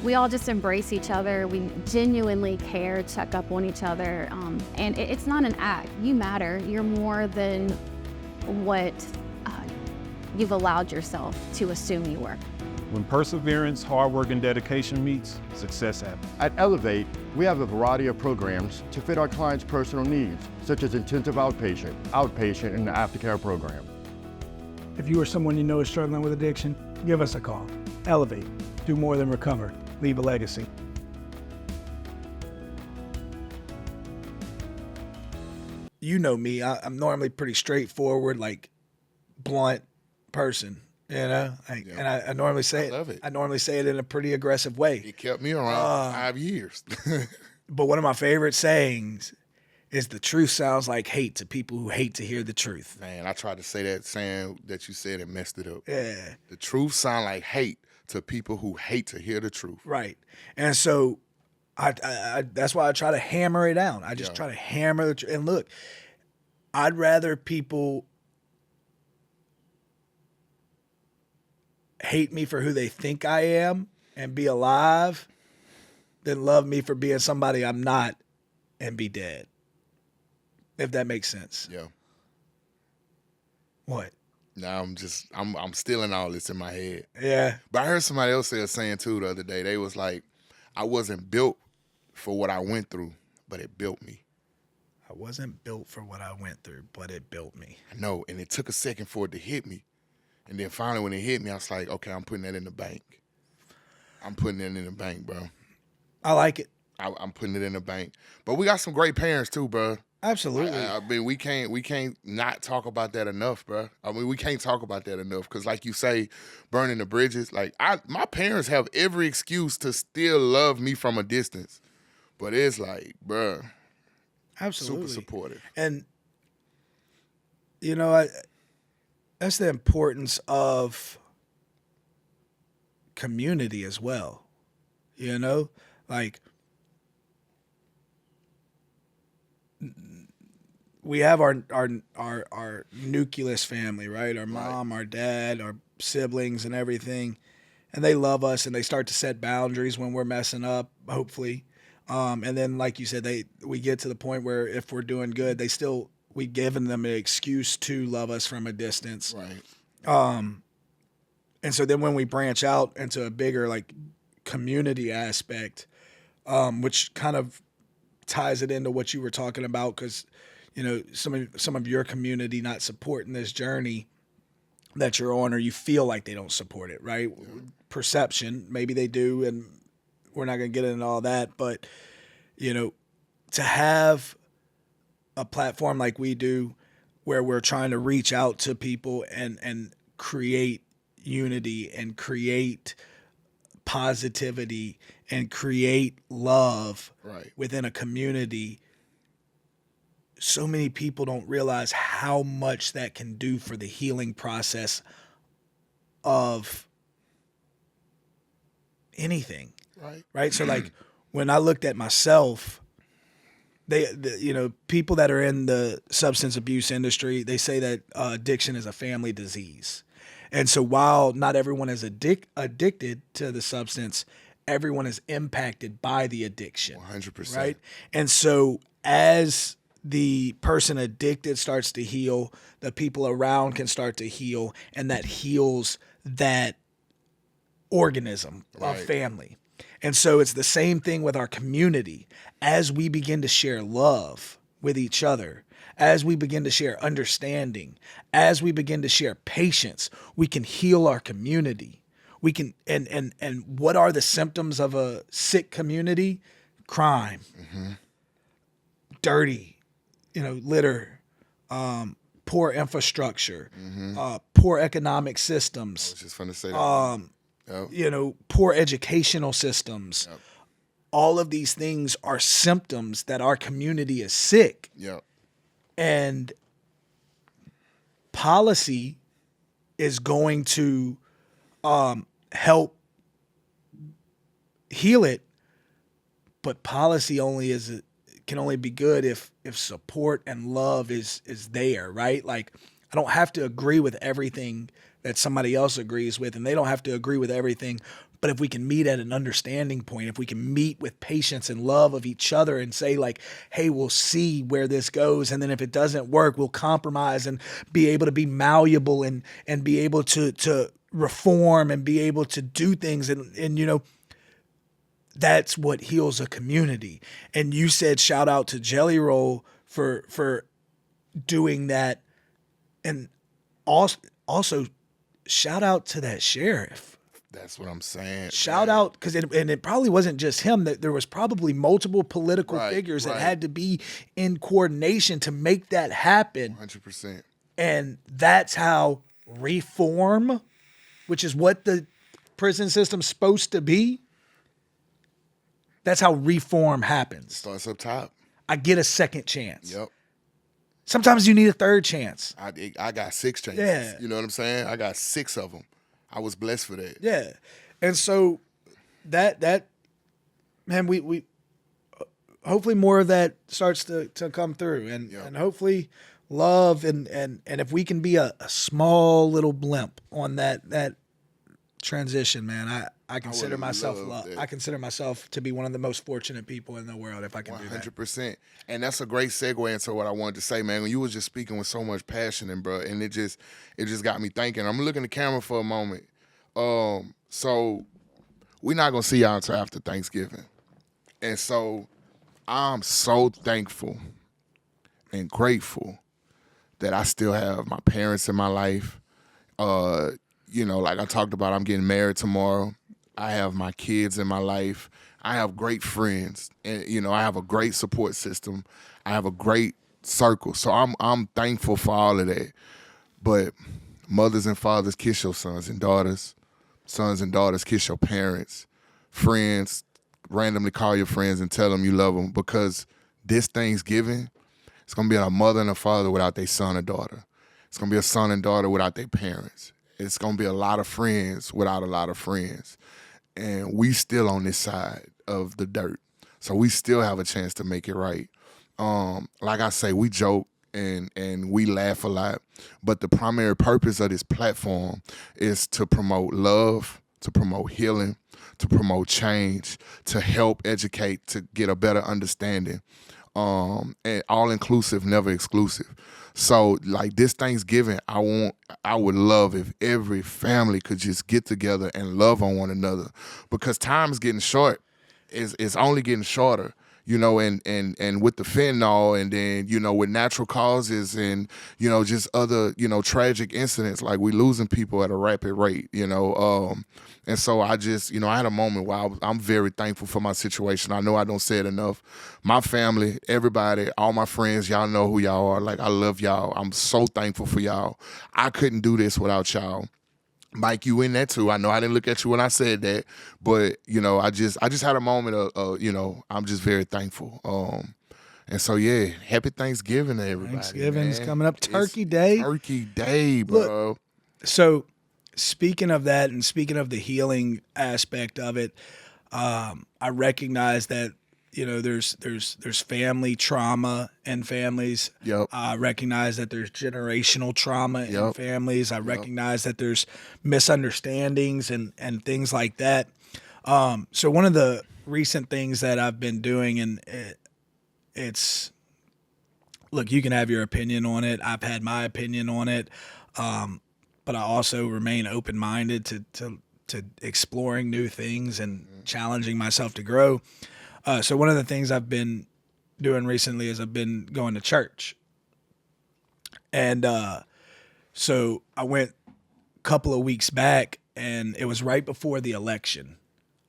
We all just embrace each other. We genuinely care, check up on each other. And it's not an act. You matter. You're more than what you've allowed yourself to assume you were. When perseverance, hard work, and dedication meets, success happens. At Elevate, we have a variety of programs to fit our clients' personal needs, such as intensive outpatient, and the aftercare program. If you or someone you know is struggling with addiction, give us a call. Elevate. Do more than recover. Leave a legacy. You know me. I'm normally pretty straightforward, like blunt person. You know, and I normally say I love it. I normally say it in a pretty aggressive way. It kept me around 5 years. But one of my favorite sayings is the truth sounds like hate to people who hate to hear the truth. Man, I tried to say that saying that you said and messed it up. Yeah. The truth sound like hate to people who hate to hear the truth. Right. And so I that's why I try to hammer it down. I just try to hammer the truth. And look, I'd rather people hate me for who they think I am and be alive than love me for being somebody I'm not and be dead. If that makes sense. Yeah. What? Now I'm stealing all this in my head. Yeah. But I heard somebody else say a saying too the other day. They was like, I wasn't built for what I went through, but it built me. I wasn't built for what I went through, but it built me. I know, and it took a second for it to hit me. And then finally when it hit me, I was like, okay, I'm putting that in the bank. I'm putting it in the bank, bro. I like it. I'm putting it in the bank. But we got some great parents too, bro. Absolutely. I mean, we can't not talk about that enough, bro. I mean, we can't talk about that enough because, like you say, burning the bridges. Like my parents have every excuse to still love me from a distance, but it's like, bro, Absolutely. super supportive. And you know, that's the importance of community as well. You know, like we have our nucleus family, right? Our mom, our dad, our siblings, and everything, and they love us, and they start to set boundaries when we're messing up, hopefully. And then, like you said, we get to the point where if we're doing good, we given them an excuse to love us from a distance. Right. And so then when we branch out into a bigger like community aspect, which kind of ties it into what you were talking about, because you know some of your community not supporting this journey that you're on, or you feel like they don't support it, right? Yeah. Perception, maybe they do, and we're not going to get into all that, but you know, to have a platform like we do where we're trying to reach out to people and create unity and create positivity and create love within a community, so many people don't realize how much that can do for the healing process of anything. Right. So like when I looked at myself, you know, people that are in the substance abuse industry, they say that addiction is a family disease. And so while not everyone is addicted to the substance, everyone is impacted by the addiction. 100%. Right. And so as the person addicted starts to heal, the people around can start to heal, and that heals that organism of family. And so it's the same thing with our community. As we begin to share love with each other, as we begin to share understanding, as we begin to share patience, we can heal our community. We can, and what are the symptoms of a sick community? Crime, dirty, you know, litter, poor infrastructure, poor economic systems. I was just going to say that. You know, poor educational systems. Yep. All of these things are symptoms that our community is sick. Yep. And policy is going to help heal it, but policy can only be good if support and love is there, right? Like, I don't have to agree with everything that somebody else agrees with, and they don't have to agree with everything, But if we can meet at an understanding point, if we can meet with patience and love of each other and say like, hey, we'll see where this goes. And then if it doesn't work, we'll compromise and be able to be malleable and be able to reform and be able to do things. And you know, that's what heals a community. And you said, shout out to Jelly Roll for doing that. And also shout out to that sheriff. That's what I'm saying. Shout out, because it probably wasn't just him. That there was probably multiple political figures that had to be in coordination to make that happen. 100%. And that's how reform, which is what the prison system's supposed to be, that's how reform happens. Starts up top. I get a second chance. Yep. Sometimes you need a third chance. I got 6 chances. Yeah. You know what I'm saying? I got 6 of them. I was blessed for that. Yeah. And so that man, we hopefully more of that starts to come through, and hopefully love and if we can be a small little blimp on that transition, man, I consider myself I consider myself to be one of the most fortunate people in the world if I can do that. 100%. And that's a great segue into what I wanted to say, man. When you was just speaking with so much passion, and bro, and it just got me thinking. I'm looking at the camera for a moment. So we're not gonna see y'all until after Thanksgiving. And so I'm so thankful and grateful that I still have my parents in my life. You know, like I talked about, I'm getting married tomorrow. I have my kids in my life. I have great friends, and you know, I have a great support system. I have a great circle. So I'm thankful for all of that. But mothers and fathers, kiss your sons and daughters. Sons and daughters, kiss your parents. Friends, randomly call your friends and tell them you love them, because this Thanksgiving, it's gonna be a mother and a father without their son or daughter. It's gonna be a son and daughter without their parents. It's gonna be a lot of friends without a lot of friends. And we still on this side of the dirt. So we still have a chance to make it right. Like I say, we joke and we laugh a lot, but the primary purpose of this platform is to promote love, to promote healing, to promote change, to help educate, to get a better understanding. And all inclusive, never exclusive. So like this Thanksgiving, I would love if every family could just get together and love on one another, because time is getting short. It's only getting shorter, you know, and with the fentanyl, and then, you know, with natural causes, and, you know, just other, you know, tragic incidents, like we losing people at a rapid rate, you know. And so I just, you know, I had a moment where I'm very thankful for my situation. I know I don't say it enough. My family, everybody, all my friends, y'all know who y'all are. Like, I love y'all. I'm so thankful for y'all. I couldn't do this without y'all. Mike, you in that too. I know I didn't look at you when I said that, but, you know, I just had a moment of, you know, I'm just very thankful. And so, yeah, happy Thanksgiving to everybody. Thanksgiving's coming up. Turkey Day. Turkey Day, bro. Look, so speaking of that, and speaking of the healing aspect of it, I recognize that, you know, there's family trauma in families. Yep. I recognize that there's generational trauma in families. I recognize that there's misunderstandings and things like that. So one of the recent things that I've been doing, and it's, look, you can have your opinion on it. I've had my opinion on it. But I also remain open-minded to exploring new things and challenging myself to grow. So one of the things I've been doing recently is I've been going to church. And so I went a couple of weeks back, and it was right before the election.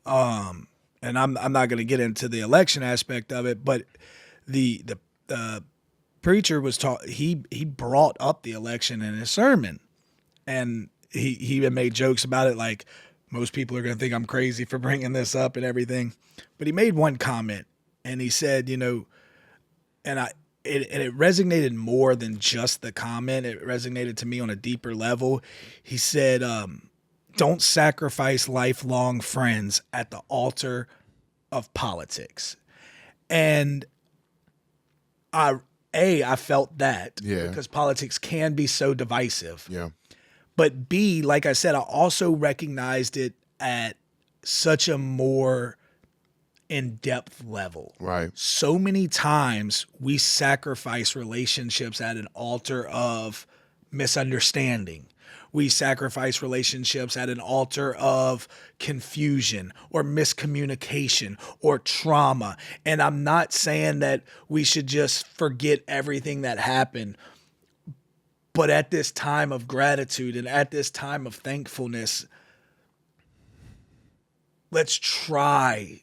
And I'm not going to get into the election aspect of it, but the preacher was he brought up the election in his sermon. And he even made jokes about it, like, most people are going to think I'm crazy for bringing this up and everything. But he made one comment, and he said, you know, and it resonated more than just the comment. It resonated to me on a deeper level. He said, don't sacrifice lifelong friends at the altar of politics. And I felt that, because politics can be so divisive. Yeah. But B, like I said, I also recognized it at such a more in-depth level. Right. So many times we sacrifice relationships at an altar of misunderstanding. We sacrifice relationships at an altar of confusion or miscommunication or trauma. And I'm not saying that we should just forget everything that happened, but at this time of gratitude and at this time of thankfulness, let's try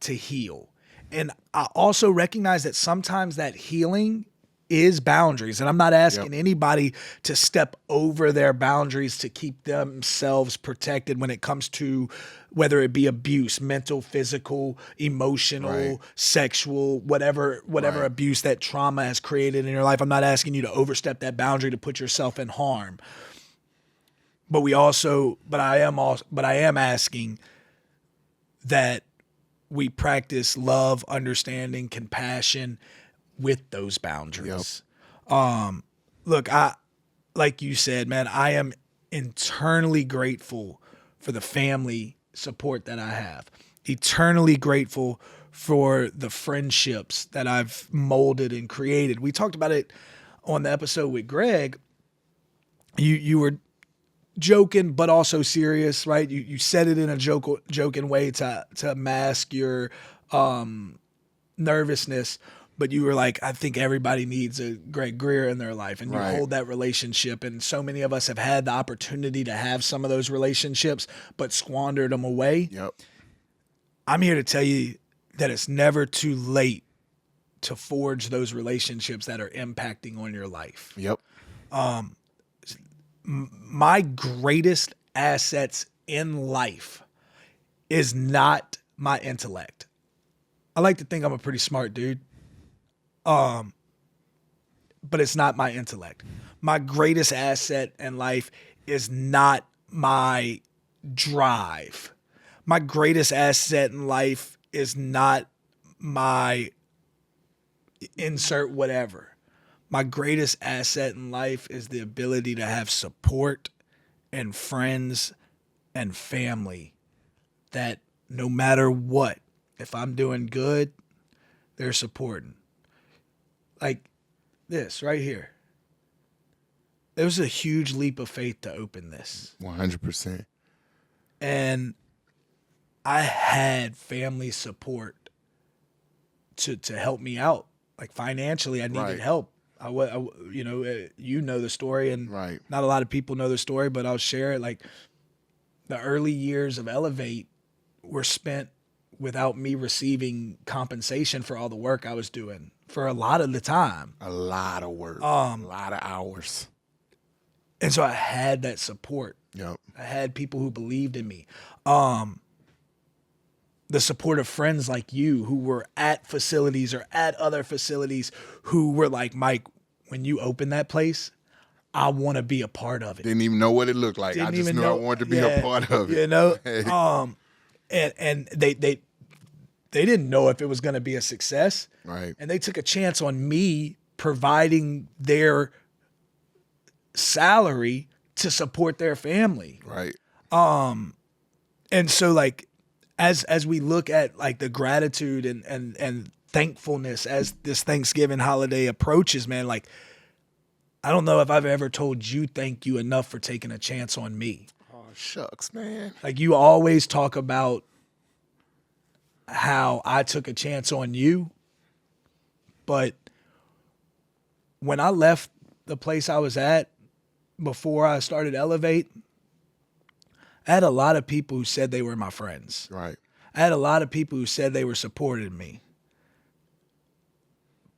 to heal. And I also recognize that sometimes that healing is boundaries. And I'm not asking anybody to step over their boundaries to keep themselves protected when it comes to whether it be abuse, mental, physical, emotional, sexual, whatever abuse that trauma has created in your life. I'm not asking you to overstep that boundary to put yourself in harm. But I am asking that we practice love, understanding, compassion with those boundaries. Look, like you said, man, I am eternally grateful for the family support that I have. Eternally grateful for the friendships that I've molded and created. We talked about it on the episode with Greg. You were joking, but also serious, right? You said it in a joking way to mask your nervousness, but you were like, I think everybody needs a Greg Greer in their life, and you hold that relationship. And so many of us have had the opportunity to have some of those relationships, but squandered them away. Yep. I'm here to tell you that it's never too late to forge those relationships that are impacting on your life. Yep. My greatest assets in life is not my intellect. I like to think I'm a pretty smart dude. But it's not my intellect. My greatest asset in life is not my drive. My greatest asset in life is not my insert whatever. My greatest asset in life is the ability to have support and friends and family that no matter what, if I'm doing good, they're supporting. Like this right here. It was a huge leap of faith to open this. 100%. And I had family support to help me out. Like financially, I needed help. You know the story, and not a lot of people know the story, but I'll share it. Like the early years of Elevate were spent without me receiving compensation for all the work I was doing for a lot of the time. A lot of work, a lot of hours. And so I had that support. Yep. I had people who believed in me. The support of friends like you who were at facilities or at other facilities who were like, Mike, when you open that place, I want to be a part of it. Didn't even know what it looked like. I just knew I wanted to be a part of it. You know? And they didn't know if it was going to be a success. Right. And they took a chance on me providing their salary to support their family. Right. And so like, as we look at like the gratitude and thankfulness as this Thanksgiving holiday approaches, man, like, I don't know if I've ever told you thank you enough for taking a chance on me. Oh, shucks, man. Like you always talk about how I took a chance on you, but when I left the place I was at before I started Elevate, I had a lot of people who said they were my friends. Right. I had a lot of people who said they were supporting me.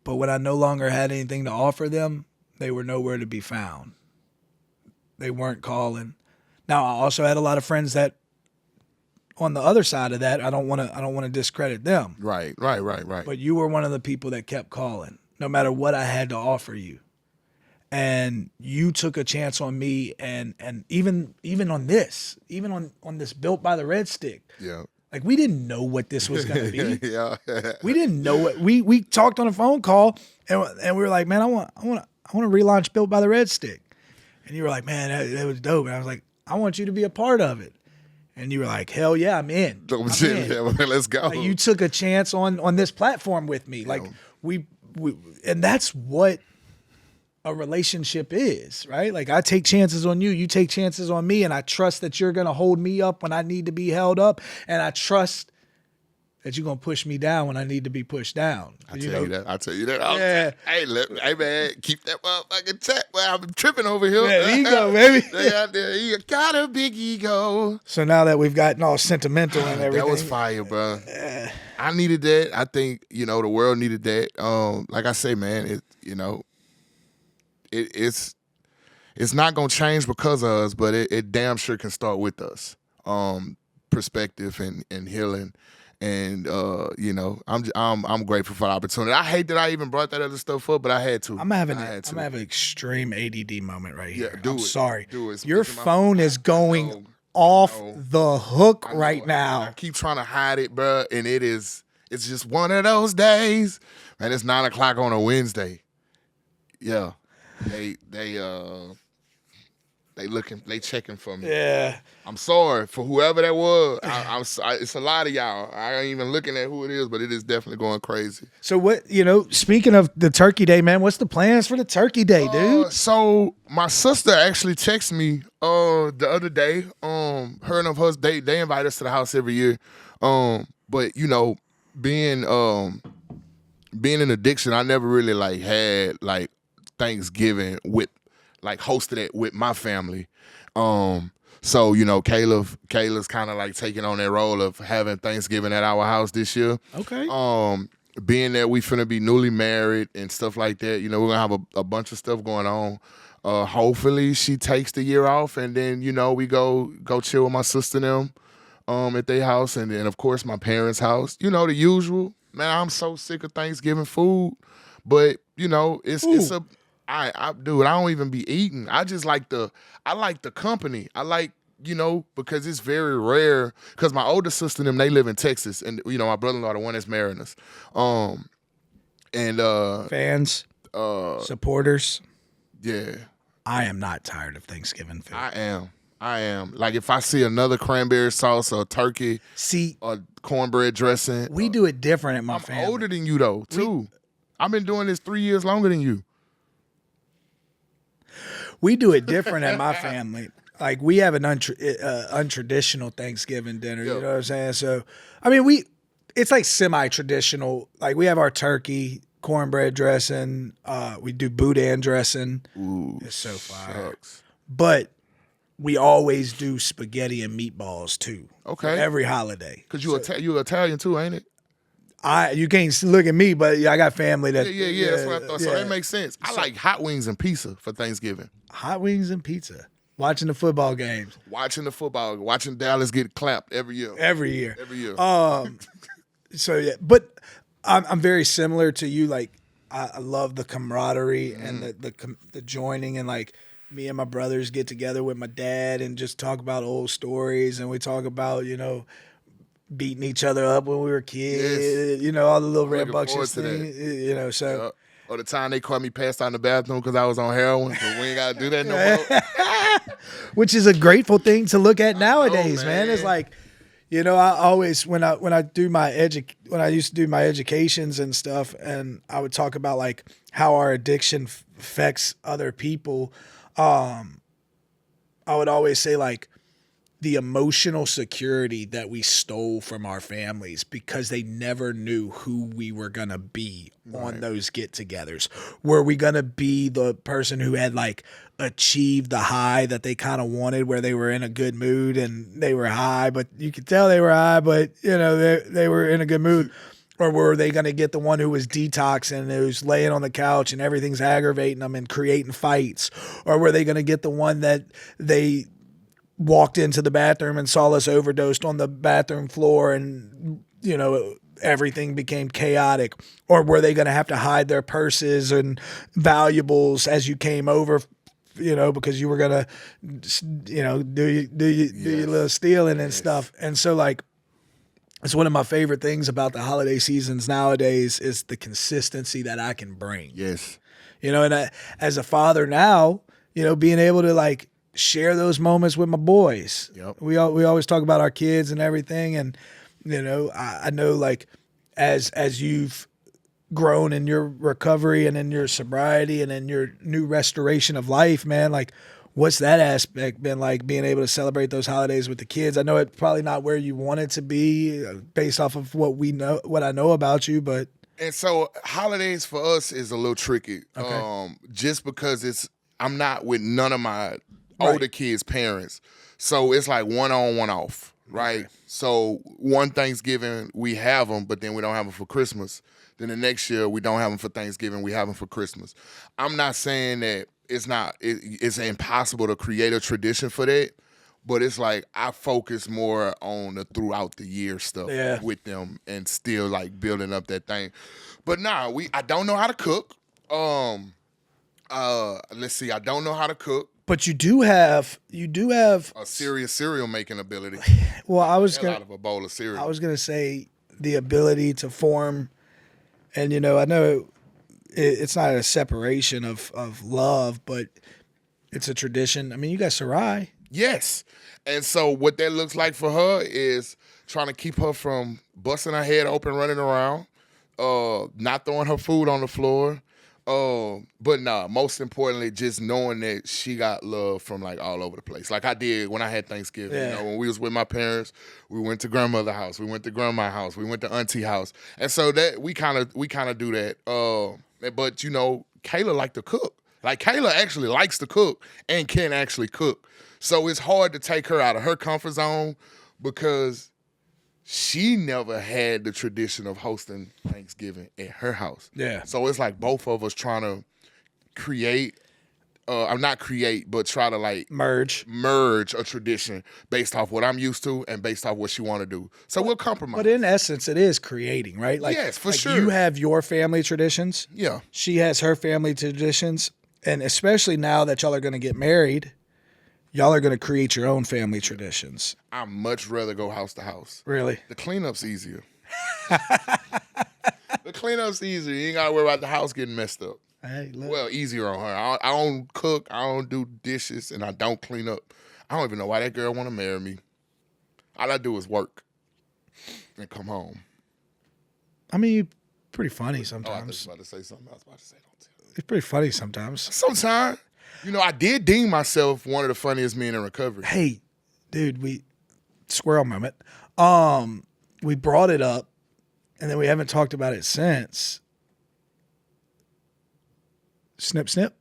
But when I no longer had anything to offer them, they were nowhere to be found. They weren't calling. Now, I also had a lot of friends that on the other side of that, I don't want to discredit them. Right. But you were one of the people that kept calling, no matter what I had to offer you. And you took a chance on me, and even on this Built by the Red Stick. Yeah. Like we didn't know what this was going to be. Yeah. We didn't know it. We talked on a phone call, and we were like, man, I want to relaunch Built by the Red Stick. And you were like, man, that was dope. And I was like, I want you to be a part of it. And you were like, hell yeah, I'm in. I'm in. Yeah, let's go. Like, you took a chance on this platform with me. Like we and that's what a relationship is, right? Like I take chances on you, you take chances on me, and I trust that you're gonna hold me up when I need to be held up, and I trust that you're gonna push me down when I need to be pushed down. I tell you that. Yeah. Hey man, keep that motherfucking chat. Well, I'm tripping over here. Yeah, ego, baby. They out there, you got a big ego. So now that we've gotten all sentimental and everything, that was fire, bro. I needed that. I think the world needed that. Like I say, man, it's not gonna change because of us, but it damn sure can start with us. Perspective and healing, and I'm grateful for the opportunity. I hate that I even brought that other stuff up, but I had to. I'm having an extreme ADD moment right here. Yeah, I'm sorry. Do it. Your phone is going off the hook right now. I keep trying to hide it, bro, and it's just one of those days. Man, it's 9:00 on a Wednesday. Yeah. They checking for me. Yeah. I'm sorry for whoever that was. It's a lot of y'all. I ain't even looking at who it is, but it is definitely going crazy. So what, speaking of the Turkey Day, man, what's the plans for the Turkey Day, dude? So my sister actually texted me the other day. Her and hers, they invite us to the house every year. But being in addiction, I never really had Thanksgiving hosted it with my family. So, Kayla's kind of taking on that role of having Thanksgiving at our house this year. Okay. Being that we finna be newly married and stuff like that, we're gonna have a bunch of stuff going on. Hopefully she takes the year off and then, we go chill with my sister and them at their house, and then of course my parents' house. The usual. Man, I'm so sick of Thanksgiving food. But, it's a I don't even be eating. I just like the company. I like, because it's very rare. Because my older sister and them, they live in Texas, and my brother-in-law, the one that's marrying us. Fans, supporters. Yeah, I am not tired of Thanksgiving food. I am. Like if I see another cranberry sauce or turkey, or cornbread dressing, we do it different at my family. I'm older than you though, too. I've been doing this 3 years longer than you. We do it different at my family. Like we have an untraditional Thanksgiving dinner. You know what I'm saying? So, it's like semi-traditional. Like we have our turkey, cornbread dressing. We do boudin dressing. Ooh, it's so fire. Shucks. But we always do spaghetti and meatballs too. Okay. Every holiday. Because you Italian too, ain't it? You can't look at me, but I got family that. Yeah. That's what I thought. So that makes sense. I like hot wings and pizza for Thanksgiving. Hot wings and pizza. Watching the football games. Watching Dallas get clapped every year. Every year. So yeah, but I'm very similar to you. Like I love the camaraderie and the joining, and like me and my brothers get together with my dad and just talk about old stories, and we talk about beating each other up when we were kids. Yes. All the little red bucks things. So. Yep. Or the time they caught me passed out in the bathroom because I was on heroin, but we ain't got to do that no more. Which is a grateful thing to look at nowadays, man. It's like, I always when I used to do my educations and stuff, and I would talk about like how our addiction affects other people. I would always say like the emotional security that we stole from our families because they never knew who we were going to be on those get-togethers. Were we going to be the person who had like achieved the high that they kind of wanted, where they were in a good mood and they were high, but you could tell they were high, but they were in a good mood? Or were they going to get the one who was detoxing, who's laying on the couch and everything's aggravating them and creating fights? Or were they going to get the one that they walked into the bathroom and saw us overdosed on the bathroom floor and, everything became chaotic? Or were they going to have to hide their purses and valuables as you came over, because you were going to, do your little stealing and stuff. And so like, it's one of my favorite things about the holiday seasons nowadays is the consistency that I can bring. Yes. And as a father now, being able to like share those moments with my boys. Yep. We always talk about our kids and everything, and I know like as you've grown in your recovery and in your sobriety and in your new restoration of life, man, like what's that aspect been like, being able to celebrate those holidays with the kids? I know it's probably not where you want it to be based off of what I know about you, but. And so holidays for us is a little tricky. Okay. Just because I'm not with none of my older kids' parents. So it's like one on, one off, right? Okay. So one Thanksgiving we have them, but then we don't have them for Christmas. Then the next year we don't have them for Thanksgiving, we have them for Christmas. I'm not saying that it's impossible to create a tradition for that, but it's like I focus more on the throughout the year stuff with them and still like building up that thing. But I don't know how to cook. Let's see, I don't know how to cook. But you do have a serious cereal making ability. Well, out of a bowl of cereal. I was gonna say the ability to form, and I know it's not a separation of love, but it's a tradition. I mean, you got Sarai. Yes. And so what that looks like for her is trying to keep her from busting her head open, running around, not throwing her food on the floor. But most importantly, just knowing that she got love from like all over the place. Like I did when I had Thanksgiving. Yeah. When we was with my parents, we went to grandmother's house, we went to grandma's house, we went to auntie house. And so that we kind of do that. But Kayla liked to cook. Like Kayla actually likes to cook and can actually cook. So it's hard to take her out of her comfort zone because she never had the tradition of hosting Thanksgiving at her house. Yeah. So it's like both of us trying to create, but try to like merge a tradition based off what I'm used to and based off what she want to do. So we'll compromise. But in essence, it is creating, right? Like, yes, for sure. You have your family traditions. Yeah. She has her family traditions. And especially now that y'all are going to get married, y'all are going to create your own family traditions. I'd much rather go house to house. Really? The cleanup's easier. The cleanup's easier. You ain't got to worry about the house getting messed up. Hey, look. Well, easier on her. I don't cook. I don't do dishes, and I don't clean up. I don't even know why that girl want to marry me. All I do is work and come home. I mean, you're pretty funny I sometimes. was about to say something. I was about to say, don't tell. You're pretty funny sometimes. Sometimes. I did deem myself one of the funniest men in recovery. Hey, dude, squirrel moment. We brought it up, and then we haven't talked about it since. Snip, snip.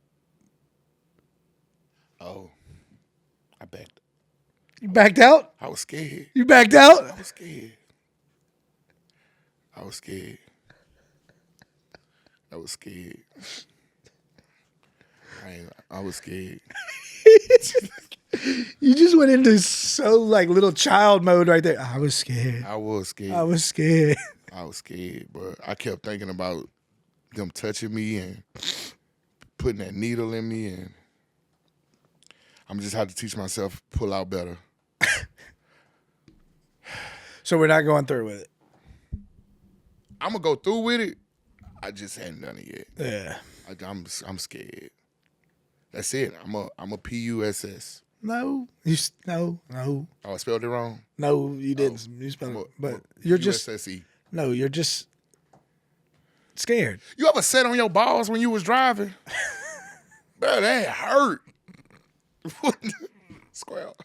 Oh, I backed. You backed out? I was scared. You backed out? I was scared. I was scared. I was scared. I was scared. You just went into so like little child mode right there. I was scared. I was scared. I was scared. I was scared, but I kept thinking about them touching me and putting that needle in me, and I'm just had to teach myself pull out better. So we're not going through with it. I'm gonna go through with it. I just hadn't done it yet. Yeah. I'm scared. That's it. I'm a PUSS. No. No. Oh, I spelled it wrong? No, you didn't. You spelled it. But you're just. USSE. No, you're just scared. You ever sat on your balls when you was driving? Bro, that hurt. Squirrel.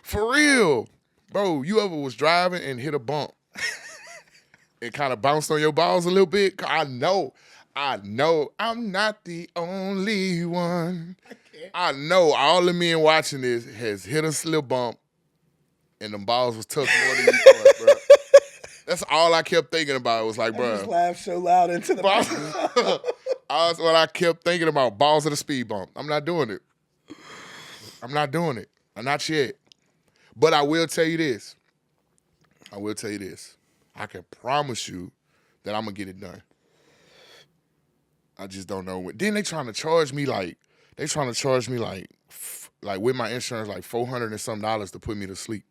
For real. Bro, you ever was driving and hit a bump and kind of bounced on your balls a little bit? I know. I'm not the only one. I know all the men watching this has hit a little bump and them balls was tucked more than you thought, bro. That's all I kept thinking about. It was like, bro. I just laughed so loud into the balls. That's what I kept thinking about. Balls of the speed bump. I'm not doing it. I'm not yet. But I will tell you this. I can promise you that I'm going to get it done. I just don't know when. Then they trying to charge me like with my insurance like $400 and some to put me to sleep.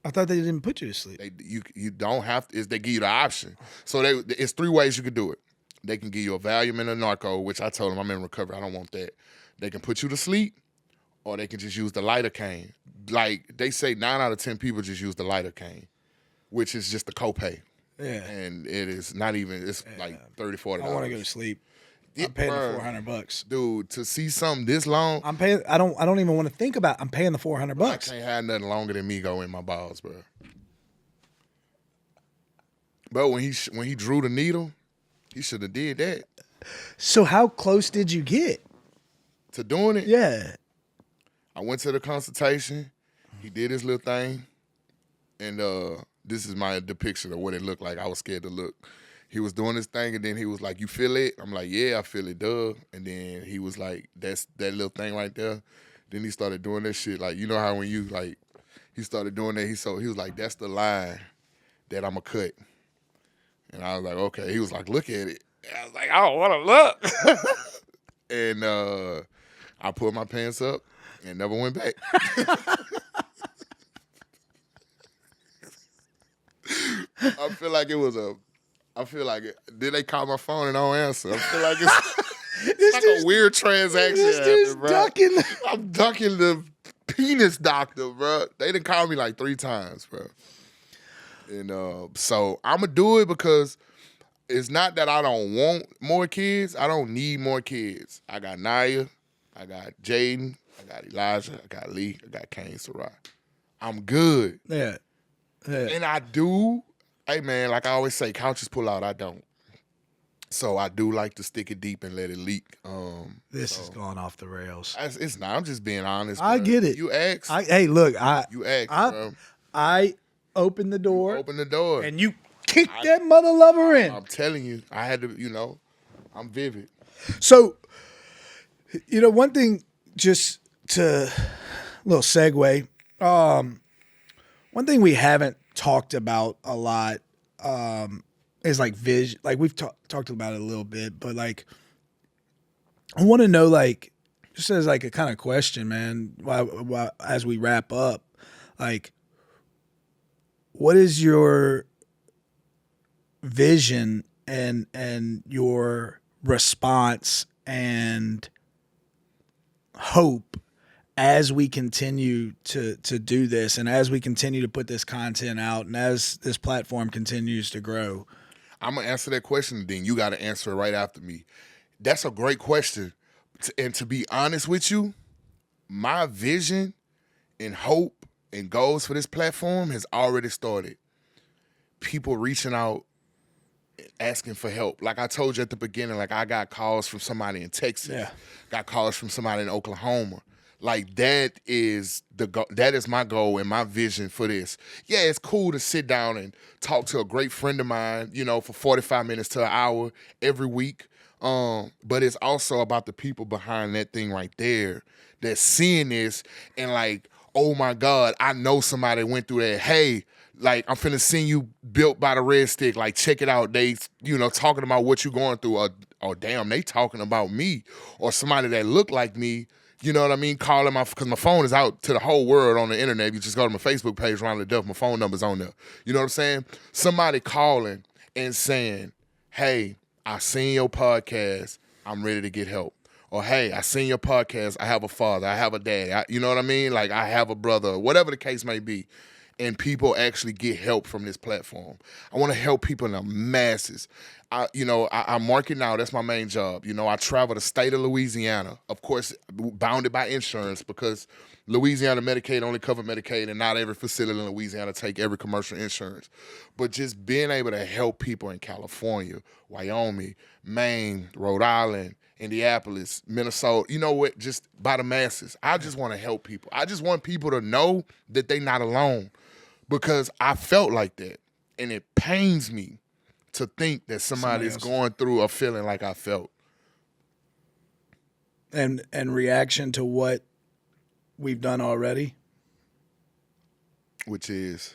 I thought they didn't put you to sleep. You don't have to. They give you the option. So it's 3 ways you could do it. They can give you a Valium and a Narco, which I told them I'm in recovery. I don't want that. They can put you to sleep, or they can just use the lidocaine. Like, they say 9 out of 10 people just use the lidocaine, which is just the copay. Yeah. And it is not even, it's like $30, $40. I want to go to sleep. I'm paying the $400. Dude, to see something this long. I'm paying. I don't even want to think about. I'm paying the $400. I can't have nothing longer than me go in my balls, bro. But when he drew the needle, he should have did that. So how close did you get to doing it? Yeah. I went to the consultation. He did his little thing, and this is my depiction of what it looked like. I was scared to look. He was doing his thing, and then he was like, "You feel it?" I'm like, "Yeah, I feel it, duh." And then he was like, "That's that little thing right there." Then he started doing that shit. Like, you know how when you like, he started doing that. He was like, "That's the line that I'ma cut." And I was like, "Okay." He was like, "Look at it." And I was like, "I don't want to look." And I pulled my pants up and never went back. I feel like it was did they call my phone and I don't answer? I feel like it's like a weird transaction. This dude's ducking. I'm ducking the penis doctor, bro. They didn't call me like 3 times, bro. And so I'm going to do it because it's not that I don't want more kids. I don't need more kids. I got Naya. I got Jaden. I got Elijah. I got Lee. I got Kane Sarai. I'm good. Yeah. And I do. Hey, man, like I always say, couches pull out. I don't. So I do like to stick it deep and let it leak. This is going off the rails. It's not. I'm just being honest. I bro. get it. You asked. Hey, look. You asked, bro. I opened the door. Open the door. And you kicked that mother lover in. I'm telling you. I had to, I'm vivid. So, one thing, just to little segue. One thing we haven't talked about a lot is like vision. Like we've talked about it a little bit, but like I want to know, like, just as like a kind of question, man. While as we wrap up, like, what is your vision and your response and hope as we continue to do this and as we continue to put this content out and as this platform continues to grow? I'm going to answer that question, then you got to answer it right after me. That's a great question. And to be honest with you, my vision and hope and goals for this platform has already started. People reaching out, asking for help. Like I told you at the beginning, like I got calls from somebody in Texas, got calls from somebody in Oklahoma. Like that is my goal and my vision for this. Yeah, it's cool to sit down and talk to a great friend of mine, for 45 minutes to an hour every week. But it's also about the people behind that thing right there that's seeing this and like, oh my God, I know somebody went through that. Hey, like I'm finna send you Built by the Red Stick. Like check it out. They, talking about what you going through. Or damn, they talking about me or somebody that look like me. You know what I mean? Calling because my phone is out to the whole world on the internet. If you just go to my Facebook page, Ronnie Duff, my phone number's on there. You know what I'm saying? Somebody calling and saying, hey, I seen your podcast. I'm ready to get help. Or, hey, I seen your podcast. I have a father. I have a dad. You know what I mean? Like, I have a brother. Whatever the case may be. And people actually get help from this platform. I want to help people in the masses. I market now. That's my main job. I travel the state of Louisiana, of course, bounded by insurance because Louisiana Medicaid only cover Medicaid, and not every facility in Louisiana take every commercial insurance. But just being able to help people in California, Wyoming, Maine, Rhode Island, Indianapolis, Minnesota, just by the masses. I just want to help people. I just want people to know that they're not alone because I felt like that, and it pains me to think that somebody is going through a feeling like I felt. And reaction to what we've done already? Which is?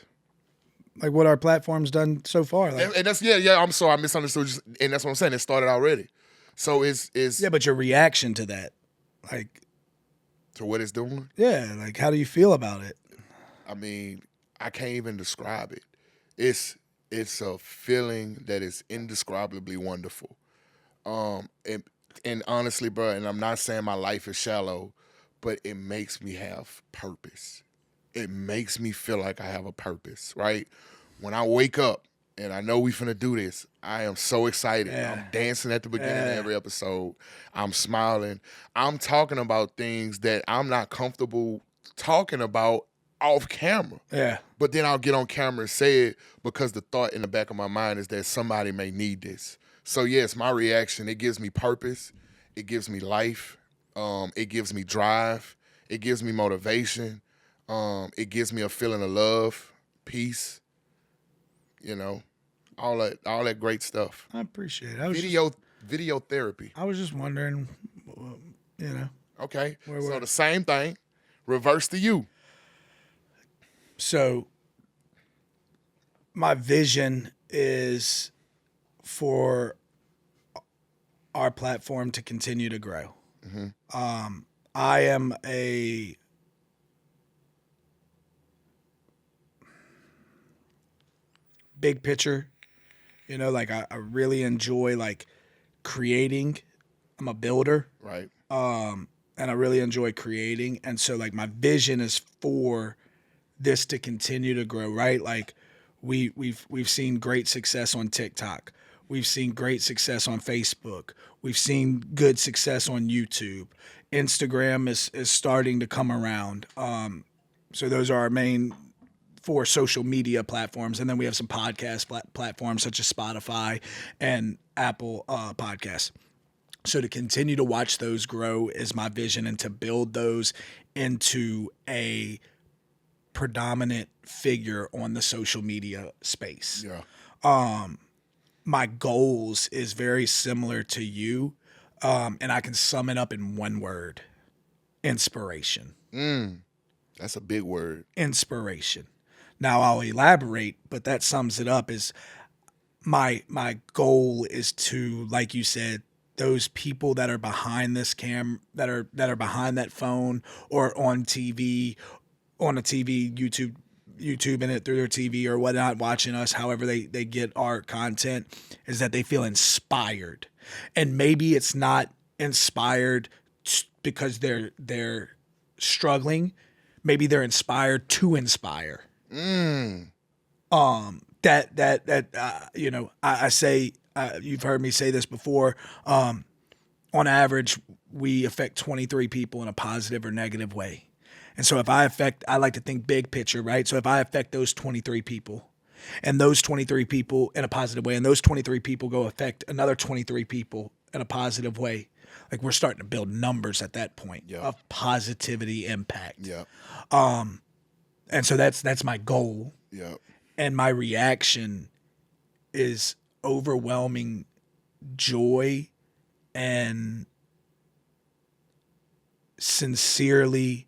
Like what our platform's done so far. Like, and that's, I'm sorry, I misunderstood. And that's what I'm saying. It started already. So it's... Yeah, but your reaction to that, like... To what it's doing? Yeah, like how do you feel about it? I mean, I can't even describe it. It's a feeling that is indescribably wonderful. And honestly, bro, and I'm not saying my life is shallow, but it makes me have purpose. It makes me feel like I have a purpose, right? When I wake up and I know we finna do this, I am so excited. I'm dancing at the beginning of every episode. I'm smiling. I'm talking about things that I'm not comfortable talking about off camera. Yeah. But then I'll get on camera and say it because the thought in the back of my mind is that somebody may need this. So yes, my reaction, it gives me purpose. It gives me life. It gives me drive. It gives me motivation. It gives me a feeling of love, peace, all that great stuff. I appreciate it. Video therapy. I was just wondering, Okay. So the same thing, reverse to you. So my vision is for our platform to continue to grow. I am a big picture, I really enjoy creating. I'm a builder. Right. And I really enjoy creating. And so my vision is for this to continue to grow, right? We've seen great success on TikTok. We've seen great success on Facebook. We've seen good success on YouTube. Instagram is starting to come around. So those are our main 4 social media platforms. And then we have some podcast platforms such as Spotify and Apple Podcasts. So to continue to watch those grow is my vision, and to build those into a predominant figure on the social media space. Yeah. My goals is very similar to you, and I can sum it up in one word: inspiration. That's a big word. Inspiration. Now I'll elaborate, but that sums it up. Is my goal is to, like you said, those people that are behind this that are behind that phone or on TV, on a TV, YouTube in it through their TV or whatnot, watching us, however they get our content, is that they feel inspired. And maybe it's not inspired because they're struggling. Maybe they're inspired to inspire. I say, you've heard me say this before. On average, we affect 23 people in a positive or negative way. And so I like to think big picture, right? So if I affect those 23 people, and those 23 people in a positive way, and those 23 people go affect another 23 people in a positive way, we're starting to build numbers at that point of positivity impact. Yeah. And so that's my goal. Yeah. And my reaction is overwhelming joy and sincerely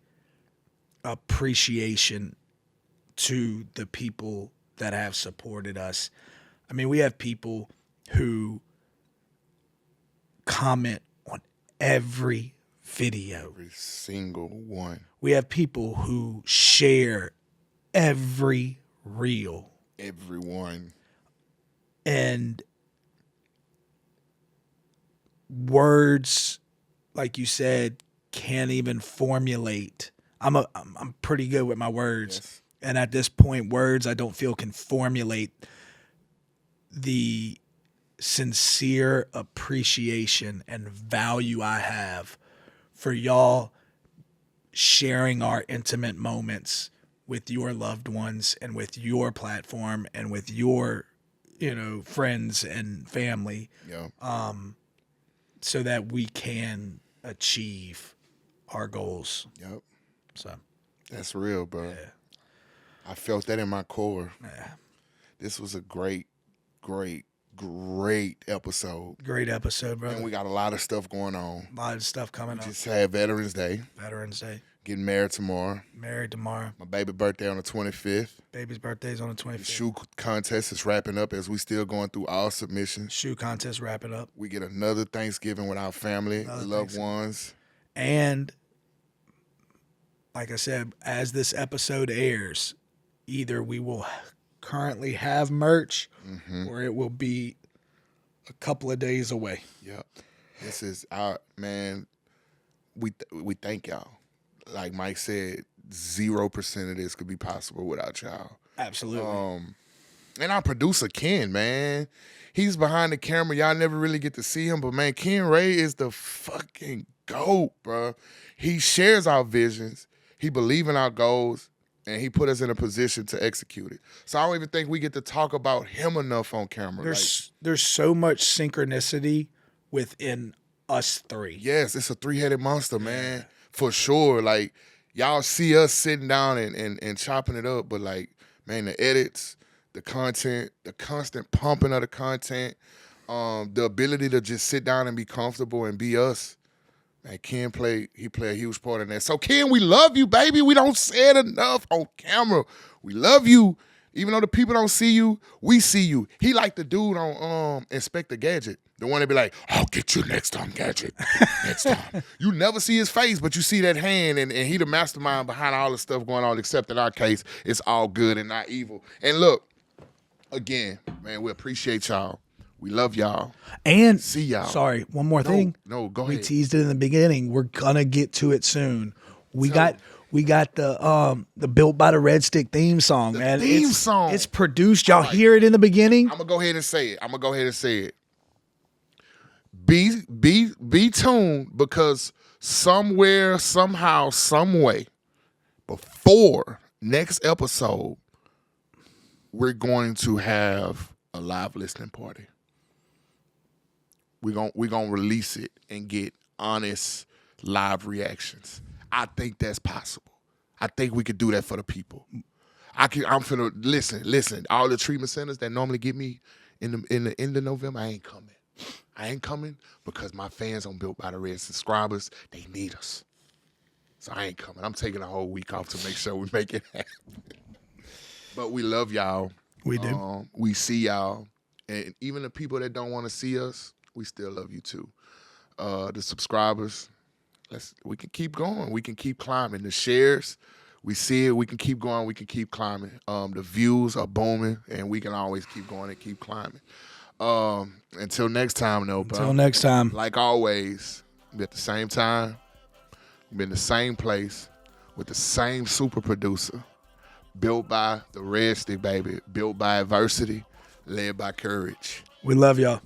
appreciation to the people that have supported us. I mean, we have people who comment on every video. Every single one. We have people who share every reel. Everyone. And words, like you said, can't even formulate. I'm pretty good with my words. Yes. And at this point, words I don't feel can formulate the sincere appreciation and value I have for y'all sharing our intimate moments with your loved ones and with your platform and with your, friends and family. Yeah. So that we can achieve our goals. Yep. So that's real, bro. yeah. I felt that in my core. Yeah. This was a great episode. Great episode, brother. And we got a lot of stuff going on. A lot of stuff coming up. Just had Veterans Day. Veterans Day. Getting married tomorrow. Married tomorrow. My baby birthday on the 25th. Baby's birthday's on the 25th. The shoe contest is wrapping up as we still going through all submissions. Shoe contest wrapping up. We get another Thanksgiving with our family, loved ones. And like I said, as this episode airs, either we will currently have merch or it will be a couple of days away. Yep. This is our man. We thank y'all. Like Mike said, 0% of this could be possible without y'all. Absolutely. And our producer Ken, man, he's behind the camera. Y'all never really get to see him, but man, Ken Ray is the fucking GOAT, bro. He shares our visions. He believes in our goals, and he put us in a position to execute it. So I don't even think we get to talk about him enough on camera. There's so much synchronicity within us three. Yes, it's a three-headed monster, man, for sure. Like, y'all see us sitting down and chopping it up, but like, man, the edits, the content, the constant pumping of the content, the ability to just sit down and be comfortable and be us. Man, Ken played a huge part in that. So Ken, we love you, baby. We don't say it enough on camera. We love you. Even though the people don't see you, we see you. He like the dude on Inspector Gadget. The one that be like, I'll get you next time, Gadget. Next time. You never see his face, but you see that hand, and he the mastermind behind all the stuff going on, except in our case, it's all good and not evil. And look, again, man, we appreciate y'all. We love y'all. And see y'all. Sorry, one more thing. No, go ahead. We teased it in the beginning. We're gonna get to it soon. We got the Built by the Red Stick theme song, man. Theme song. It's produced. Y'all hear it in the beginning. I'm gonna go ahead and say it. Be tuned, because somewhere, somehow, some way, before next episode, we're going to have a live listening party. We're gonna release it and get honest live reactions. I think that's possible. I think we could do that for the people. I'm finna listen. All the treatment centers that normally get me in the end of November, I ain't coming because my fans on Built by the Red subscribers, they need us. So I ain't coming. I'm taking a whole week off to make sure we make it happen. But we love y'all. We do. We see y'all. And even the people that don't want to see us, we still love you too. The subscribers, we can keep going. We can keep climbing. The shares, we see it. We can keep going. We can keep climbing. The views are booming, and we can always keep going and keep climbing. Until next time, though, bro. Until next time. Like always, be at the same time, be in the same place, with the same super producer. Built by the Red Stick, baby. Built by adversity, led by courage. We love y'all.